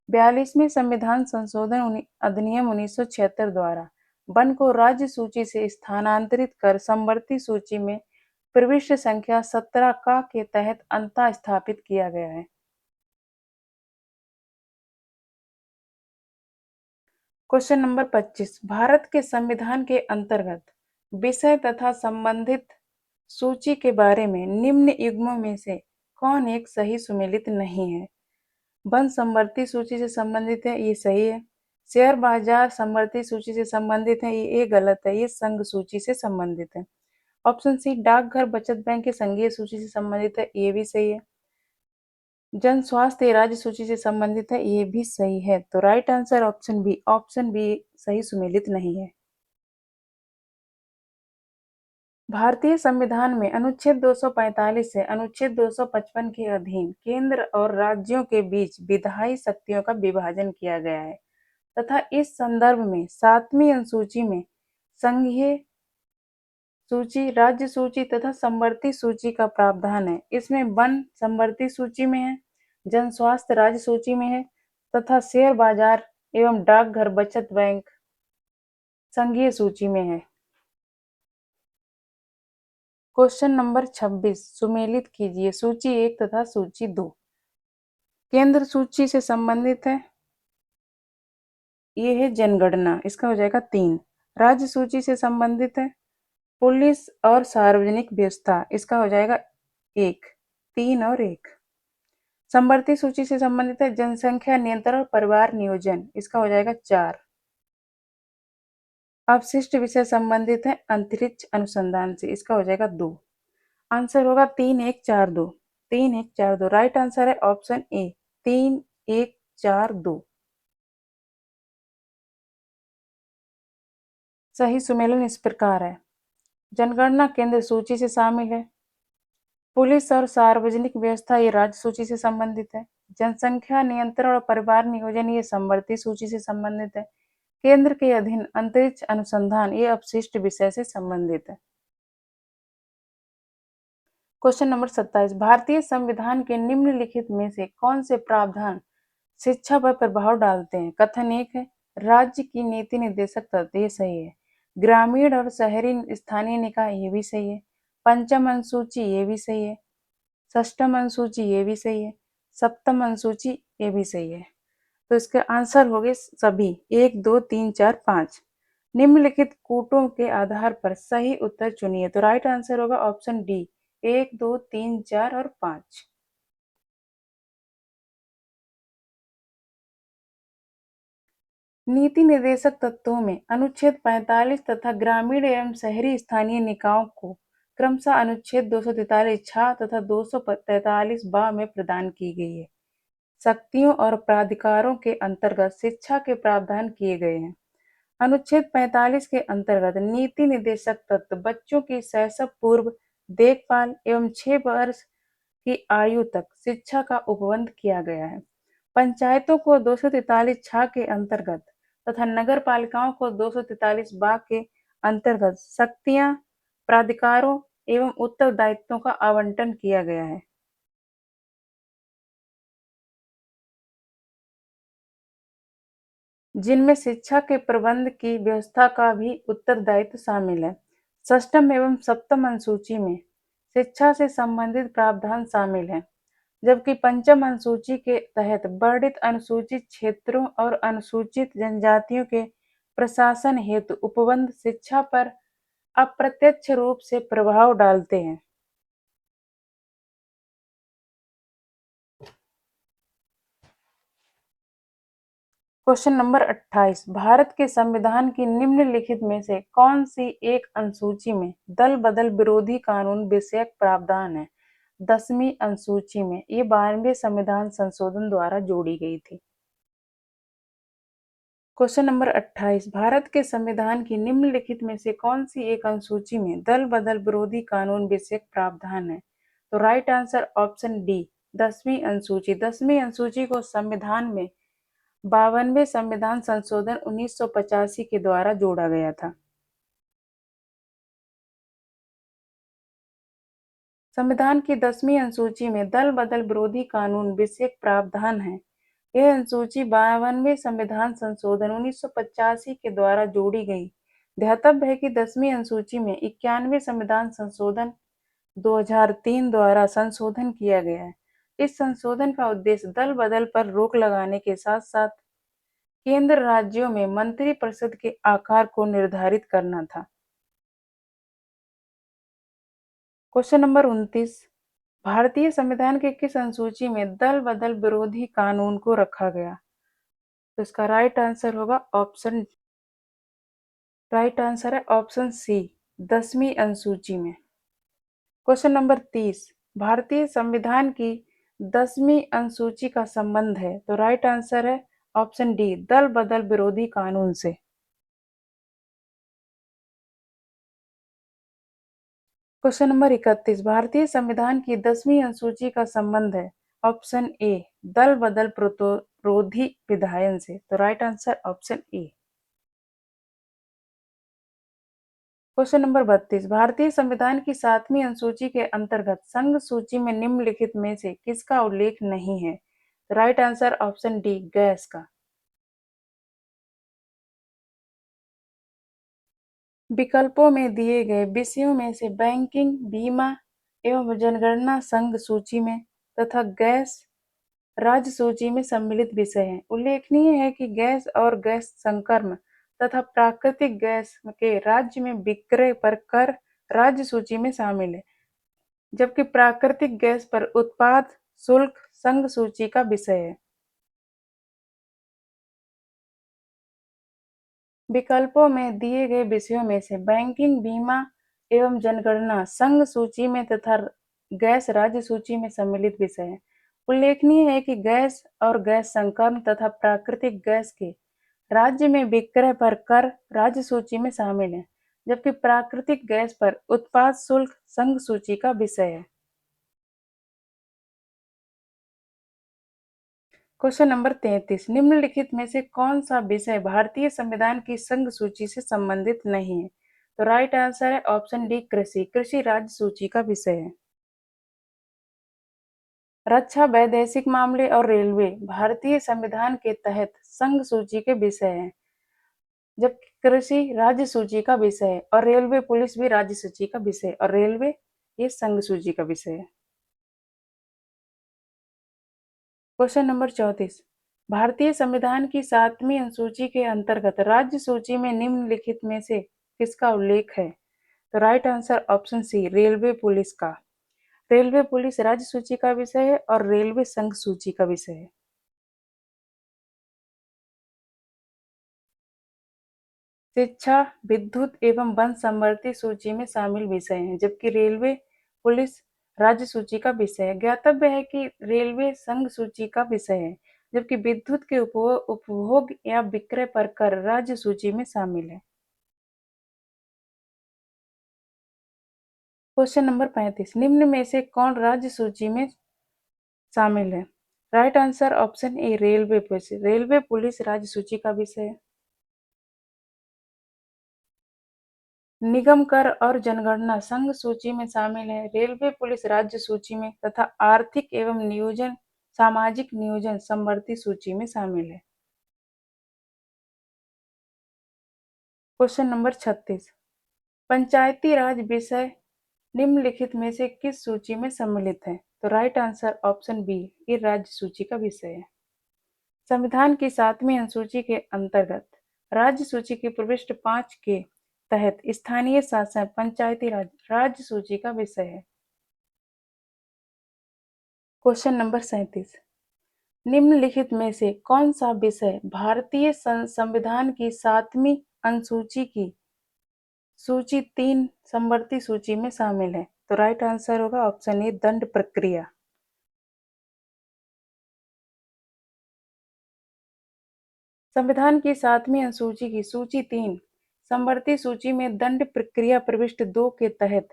42वें संविधान संशोधन अधिनियम 1976 द्वारा वन को राज्य सूची से स्थानांतरित कर समवर्ती सूची में प्रविष्ट संख्या 17 का के तहत अंतः स्थापित किया गया है। क्वेश्चन नंबर 25, भारत के संविधान के अंतर्गत विषय तथा संबंधित सूची के बारे में निम्न युग्मों में से कौन एक सही सुमेलित नहीं है? वन समवर्ती सूची से संबंधित है, ये सही है। शेयर बाजार समवर्ती सूची से संबंधित है, ये गलत है, ये संघ सूची से संबंधित है। ऑप्शन सी, डाकघर बचत बैंक के संघीय सूची से संबंधित है, ये भी सही है। जन स्वास्थ्य राज्य सूची से संबंधित है, ये भी सही है। तो राइट आंसर ऑप्शन बी सही सुमेलित नहीं है। भारतीय संविधान में अनुच्छेद 245 से अनुच्छेद 255 के अधीन केंद्र और राज्यों के बीच विधायी शक्तियों का विभाजन किया गया है तथा इस संदर्भ में 7वीं अनुसूची में संघीय सूची, राज्य सूची तथा समवर्ती सूची का प्रावधान है। इसमें वन समवर्ती सूची में है, जन स्वास्थ्य राज्य सूची में है तथा शेयर बाजार एवं डाकघर बचत बैंक संघीय सूची में है। क्वेश्चन नंबर 26, सुमेलित कीजिए सूची 1 तथा सूची 2। केंद्र सूची से संबंधित है, ये है जनगणना, इसका हो जाएगा 3। राज्य सूची से संबंधित है पुलिस और सार्वजनिक व्यवस्था, इसका हो जाएगा 1, 3 और 1। समवर्ती सूची से संबंधित है जनसंख्या नियंत्रण और परिवार नियोजन, इसका हो जाएगा 4। अवशिष्ट विषय संबंधित है अंतरिक्ष अनुसंधान से, इसका हो जाएगा 2। आंसर होगा 3 1 4 2, 3 1 4 2। राइट आंसर है ऑप्शन ए, 3 1 4 2। सही सुमेलन इस प्रकार है, जनगणना केंद्र सूची से शामिल है, पुलिस और सार्वजनिक व्यवस्था ये राज्य सूची से संबंधित है, जनसंख्या नियंत्रण और परिवार नियोजन ये समवर्ती सूची से संबंधित है, केंद्र के अधीन अंतरिक्ष अनुसंधान ये अपशिष्ट विषय से संबंधित है। क्वेश्चन नंबर 27, भारतीय संविधान के निम्नलिखित में से कौन से प्रावधान शिक्षा पर प्रभाव डालते हैं? कथन 1 है राज्य की नीति निर्देशक तत्व, ये सही है। ग्रामीण और शहरी स्थानीय निकाय, ये भी सही है। पंचम अनुसूची, ये भी सही है। षष्ठम अनुसूची, ये भी सही है। सप्तम अनुसूची, ये भी सही है। तो इसके आंसर हो गए सभी 1 2 3 4 5। निम्नलिखित कूटों के आधार पर सही उत्तर चुनिए। तो राइट आंसर होगा ऑप्शन डी, 1 2 3 4 और 5। नीति निर्देशक तत्वों में अनुच्छेद 45 तथा ग्रामीण एवं शहरी स्थानीय निकायों को क्रमशः अनुच्छेद 243 छा तथा 243 बा में प्रदान की गई है। शक्तियों और प्राधिकारों के अंतर्गत शिक्षा के प्रावधान किए गए हैं। अनुच्छेद 45 के अंतर्गत नीति निर्देशक तत्व बच्चों की शैशव पूर्व देखभाल एवं 6 वर्ष की आयु तक शिक्षा का उपबंध किया गया है। पंचायतों को 243 छा के अंतर्गत तथा नगर पालिकाओं को 243 बा के अंतर्गत शक्तियां, प्राधिकारों एवं उत्तरदायित्वों का आवंटन किया गया है। जिनमें शिक्षा के प्रबंध की व्यवस्था का भी उत्तरदायित्व शामिल है। षष्ठम एवं सप्तम अनुसूची में शिक्षा से संबंधित प्रावधान शामिल हैं, जबकि पंचम अनुसूची के तहत वर्णित अनुसूचित क्षेत्रों और अनुसूचित जनजातियों के प्रशासन हेतु उपबंध शिक्षा पर अप्रत्यक्ष रूप से प्रभाव डालते हैं। क्वेश्चन नंबर 28, भारत के संविधान की निम्नलिखित में से कौन सी एक अनुसूची में दल बदल विरोधी कानून विषयक प्रावधान है? 10वीं अनुसूची में, ये 92वें संविधान संशोधन द्वारा जोड़ी गई थी। क्वेश्चन नंबर 28, भारत के संविधान की निम्नलिखित में से कौन सी एक अनुसूची में दल बदल विरोधी कानून विषयक प्रावधान है? तो राइट आंसर ऑप्शन डी, 10वीं अनुसूची। 10वीं अनुसूची को संविधान में 52वें संविधान संशोधन 1985 के द्वारा जोड़ा गया था। संविधान की 10वीं अनुसूची में दल बदल विरोधी कानून विषयक प्रावधान है। यह अनुसूची 52वें संविधान संशोधन 1985 के द्वारा जोड़ी गई। ध्यातव्य है कि 10वीं अनुसूची में 91वें संविधान संशोधन 2003 द्वारा संशोधन किया गया है। इस संशोधन का उद्देश्य दल बदल पर रोक लगाने के साथ साथ केंद्र राज्यों में मंत्रिपरिषद के आकार को निर्धारित करना था। क्वेश्चन नंबर 29, भारतीय संविधान के किस अनुसूची में दल बदल विरोधी कानून को रखा गया? तो इसका राइट आंसर है ऑप्शन सी, 10वीं अनुसूची में। क्वेश्चन नंबर 30, भारतीय संविधान की 10वीं अनुसूची का संबंध है? तो राइट आंसर है ऑप्शन डी, दल बदल विरोधी कानून से। क्वेश्चन नंबर 31, भारतीय संविधान की 10वीं अनुसूची का संबंध है? ऑप्शन ए, दल बदल प्रतिरोधी विधायन से। तो right answer option A. Question number 32, भारतीय संविधान की 7वीं अनुसूची के अंतर्गत संघ सूची में निम्नलिखित में से किसका उल्लेख नहीं है? Right answer option D, gas का। विकल्पों में दिए गए विषयों में से बैंकिंग, बीमा एवं जनगणना संघ सूची में तथा गैस राज्य सूची में सम्मिलित विषय हैं। उल्लेखनीय है कि गैस और गैस संकर्म तथा प्राकृतिक गैस के राज्य में विक्रय पर कर राज्य सूची में शामिल है, जबकि प्राकृतिक गैस पर उत्पाद शुल्क संघ सूची का विषय है। विकल्पों में दिए गए विषयों में से बैंकिंग, बीमा एवं जनगणना संघ सूची में तथा गैस राज्य सूची में सम्मिलित विषय है। उल्लेखनीय है कि गैस और गैस संकर्म तथा प्राकृतिक गैस के राज्य में विक्रय पर कर राज्य सूची में शामिल है, जबकि प्राकृतिक गैस पर उत्पाद शुल्क संघ सूची का विषय है। क्वेश्चन नंबर 33, निम्नलिखित में से कौन सा विषय भारतीय संविधान की संघ सूची से संबंधित नहीं है? तो राइट आंसर है ऑप्शन डी, कृषि। कृषि राज्य सूची का विषय है। रक्षा, वैदेशिक मामले और रेलवे भारतीय संविधान के तहत संघ सूची के विषय हैं, जबकि कृषि राज्य सूची का विषय है और रेलवे पुलिस भी राज्य सूची का विषय है और रेलवे ये संघ सूची का विषय है। क्वेश्चन नंबर 34, भारतीय संविधान की 7वीं अनुसूची के अंतर्गत राज्य सूची में निम्नलिखित में से किसका उल्लेख है? तो right answer option C, railway police का। रेलवे पुलिस राज्य सूची का विषय है और रेलवे संघ सूची का विषय है। शिक्षा, विद्युत एवं वन संबंधी सूची में शामिल विषय हैं, जबकि रेलवे पुलिस राज्य सूची का विषय है। ज्ञातव्य है कि रेलवे संघ सूची का विषय है, जबकि विद्युत के उपभोग या विक्रय पर कर राज्य सूची में शामिल है। क्वेश्चन नंबर 35, निम्न में से कौन राज्य सूची में शामिल है? Right answer option A, railway police. Railway police राज्य सूची का विषय है। निगम कर और जनगणना संघ सूची में शामिल है, रेलवे पुलिस राज्य सूची में तथा आर्थिक एवं नियोजन सामाजिक नियोजन समवर्ती सूची में शामिल है। क्वेश्चन नंबर 36, पंचायती राज विषय निम्नलिखित में से किस सूची में सम्मिलित है? तो राइट आंसर ऑप्शन बी, ये राज्य सूची का विषय है। संविधान की 7वीं अनुसूची के अंतर्गत राज्य सूची के प्रविष्ट 5 के तहत स्थानीय शासन पंचायती राज राज्य सूची का विषय है। क्वेश्चन नंबर 37, निम्नलिखित में से कौन सा विषय भारतीय संविधान की 7वीं अनुसूची की सूची 3 समवर्ती सूची में शामिल है? तो राइट आंसर होगा ऑप्शन ए, दंड प्रक्रिया। संविधान की 7वीं अनुसूची की सूची 3 समवर्ती सूची में दंड प्रक्रिया प्रविष्ट 2 के तहत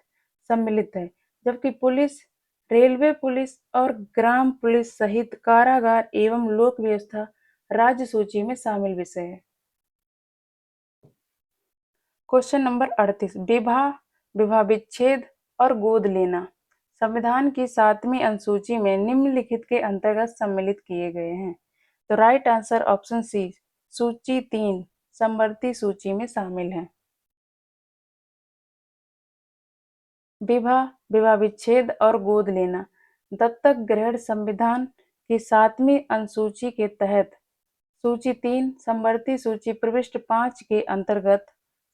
सम्मिलित है, जबकि पुलिस, रेलवे पुलिस और ग्राम पुलिस सहित कारागार एवं लोक व्यवस्था राज्य सूची में शामिल विषय है। क्वेश्चन नंबर 38, विवाह, विवाह विच्छेद और गोद लेना संविधान की 7वीं अनुसूची में निम्नलिखित के अंतर्गत सम्मिलित किए गए हैं। तो राइट आंसर ऑप्शन सी, सूची 3 समवर्ती सूची में शामिल है। विवाह, विवाह विच्छेद और गोद लेना, दत्तक ग्रहण संविधान की 7वीं अनुसूची के तहत सूची 3 समवर्ती सूची प्रविष्ट 5 के अंतर्गत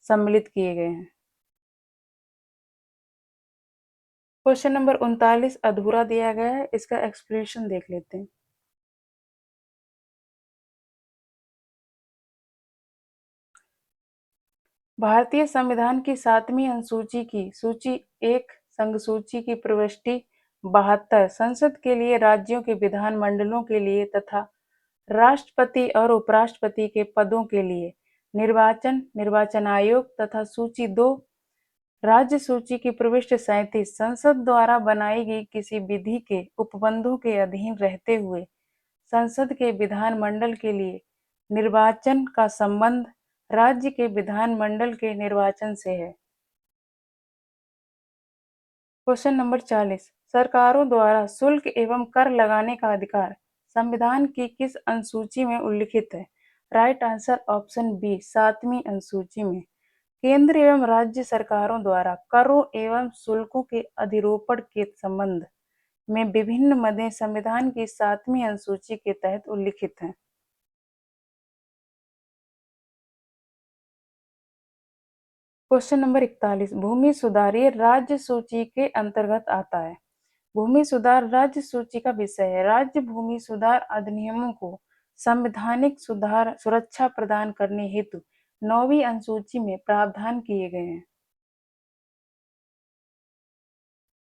सम्मिलित किए गए हैं। क्वेश्चन नंबर 39 अधूरा दिया गया है, इसका एक्सप्लेनेशन देख लेते हैं। भारतीय संविधान की 7वीं अनुसूची की सूची 1 संघ सूची की प्रविष्टि 72 संसद के लिए राज्यों के विधानमंडलों के लिए तथा राष्ट्रपति और उपराष्ट्रपति के पदों के लिए निर्वाचन निर्वाचन आयोग तथा सूची 2 राज्य सूची की प्रविष्टि 37 संसद द्वारा बनाई गई किसी विधि के उपबंधों के अधीन रहते हुए संसद के विधानमंडल के लिए निर्वाचन का संबंध राज्य के विधानमंडल के निर्वाचन से है। क्वेश्चन नंबर 40 सरकारों द्वारा शुल्क एवं कर लगाने का अधिकार संविधान की किस अनुसूची में उल्लिखित है? राइट आंसर ऑप्शन बी 7वीं अनुसूची में। केंद्र एवं राज्य सरकारों द्वारा करों एवं शुल्कों के अधिरोपण के संबंध में विभिन्न मदें संविधान की 7वीं अनुसूची के तहत उल्लिखित हैं। क्वेश्चन नंबर 41 भूमि सुधार ये राज्य सूची के अंतर्गत आता है। भूमि सुधार राज्य सूची का विषय है। राज्य भूमि सुधार अधिनियमों को संवैधानिक सुधार सुरक्षा प्रदान करने हेतु 9वीं अनुसूची में प्रावधान किए गए हैं।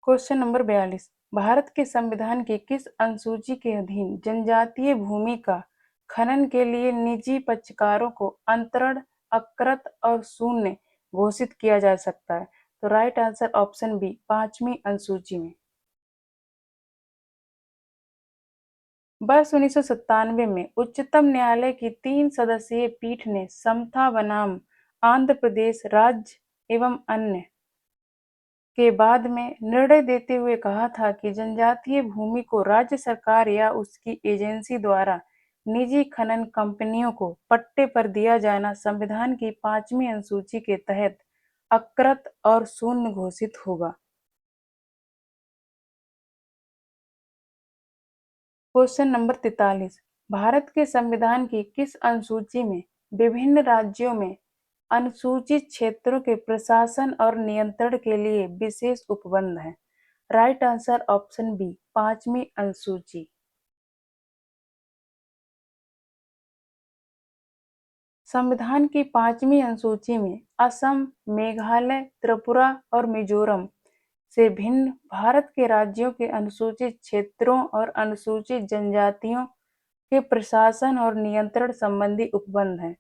क्वेश्चन नंबर 42 भारत के संविधान की किस अनुसूची के अधीन जनजातीय भूमि का खनन के लिए निजी पक्षकारों को अंतरण अकृत और शून्य घोषित किया जा सकता है? तो राइट आंसर ऑप्शन बी 5वीं अनुसूची में। वर्ष 1997 में उच्चतम न्यायालय की 3 सदस्यीय पीठ ने समता बनाम आंध्र प्रदेश राज्य एवं अन्य के बाद में निर्णय देते हुए कहा था कि जनजातीय भूमि को राज्य सरकार या उसकी एजेंसी द्वारा निजी खनन कंपनियों को पट्टे पर दिया जाना संविधान की 5वीं अनुसूची के तहत अकृत और शून्य घोषित होगा। क्वेश्चन नंबर 43 भारत के संविधान की किस अनुसूची में विभिन्न राज्यों में अनुसूचित क्षेत्रों के प्रशासन और नियंत्रण के लिए विशेष उपबंध है? राइट आंसर ऑप्शन बी 5वीं अनुसूची। संविधान की 5वीं अनुसूची में असम, मेघालय, त्रिपुरा और मिजोरम से भिन्न भारत के राज्यों के अनुसूचित क्षेत्रों और अनुसूचित जनजातियों के प्रशासन और नियंत्रण संबंधी उपबंध हैं।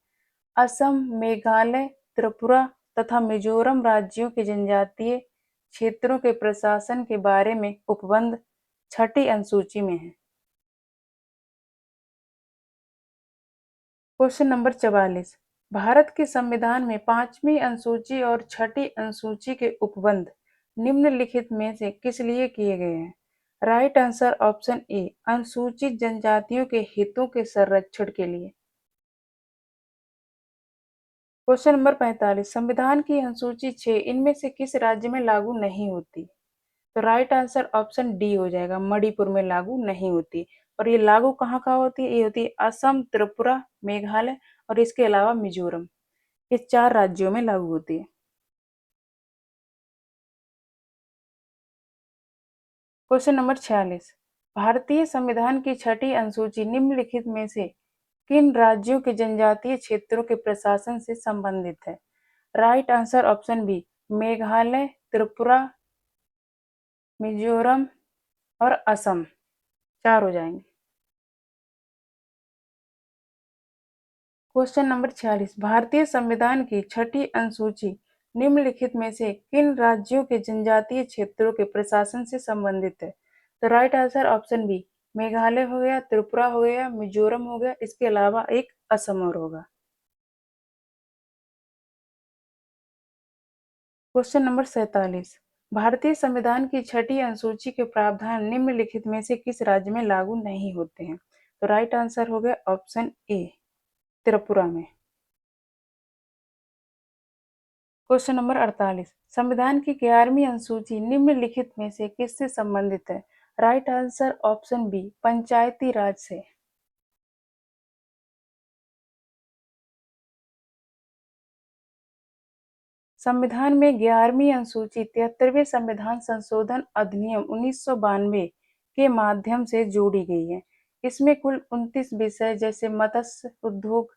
असम, मेघालय, त्रिपुरा तथा मिजोरम राज्यों के जनजातीय क्षेत्रों के प्रशासन के बारे में उपबंध 6ठी अनुसूची में है। क्वेश्चन नंबर 44 भारत के संविधान में 5वीं अनुसूची और 6ठी अनुसूची के उपबंध निम्नलिखित में से किस लिए किए गए हैं? राइट आंसर ऑप्शन ए अनुसूचित जनजातियों के हितों के संरक्षण के लिए। क्वेश्चन नंबर 45 संविधान की अनुसूची 6 इनमें से किस राज्य में लागू नहीं होती? तो राइट आंसर ऑप्शन डी हो जाएगा, मणिपुर में लागू नहीं होती। और ये लागू कहाँ कहाँ होती है? ये होती है असम, त्रिपुरा, मेघालय और इसके अलावा मिजोरम। ये 4 राज्यों में लागू होती है। क्वेश्चन नंबर 46 भारतीय संविधान की 6ठी अनुसूची निम्नलिखित में से किन राज्यों के जनजातीय क्षेत्रों के प्रशासन से संबंधित है? Right answer option B Meghalaya, Tripura, Mizoram और असम। 4 हो जाएंगे। क्वेश्चन नंबर 46 भारतीय संविधान की 6ठी अनुसूची निम्नलिखित में से किन राज्यों के जनजातीय क्षेत्रों के प्रशासन से संबंधित है? तो right answer option B Meghalaya हो गया, त्रिपुरा हो गया, मिजोरम हो गया, इसके अलावा एक असम और होगा। क्वेश्चन नंबर 47 भारतीय संविधान की 6ठी अनुसूची के प्रावधान निम्नलिखित में से किस राज्य में लागू नहीं होते हैं? तो राइट आंसर हो गया ऑप्शन ए त्रिपुरा में। क्वेश्चन नंबर 48 संविधान की 11वीं अनुसूची निम्नलिखित में से किससे संबंधित है? राइट आंसर ऑप्शन बी पंचायती राज से। संविधान में 11वीं अनुसूची 73वें संविधान संशोधन अधिनियम 1992 के माध्यम से जोड़ी गई है। इसमें कुल 29 विषय जैसे मत्स्य उद्योग,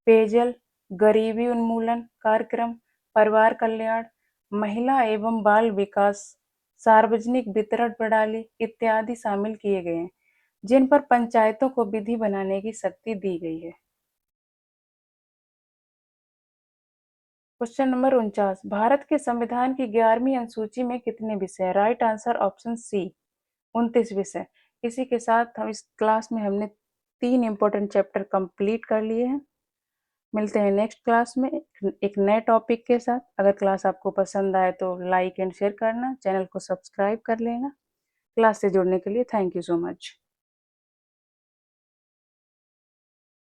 पेयजल, गरीबी उन्मूलन कार्यक्रम, परिवार कल्याण, महिला एवं बाल विकास, सार्वजनिक वितरण प्रणाली इत्यादि शामिल किए गए हैं, जिन पर पंचायतों को विधि बनाने की शक्ति दी गई है। क्वेश्चन नंबर 49, भारत के संविधान की 11वीं अनुसूची में कितने विषय हैं? राइट आंसर ऑप्शन सी, 29 विषय। इसी के साथ हम इस क्लास में हमने 3 इंपॉर्टेंट चैप्टर कंप्लीट कर लिए हैं। मिलते हैं नेक्स्ट क्लास में एक नए टॉपिक के साथ। अगर क्लास आपको पसंद आए तो लाइक एंड शेयर करना, चैनल को सब्सक्राइब कर लेना। क्लास से जुड़ने के लिए थैंक यू सो मच।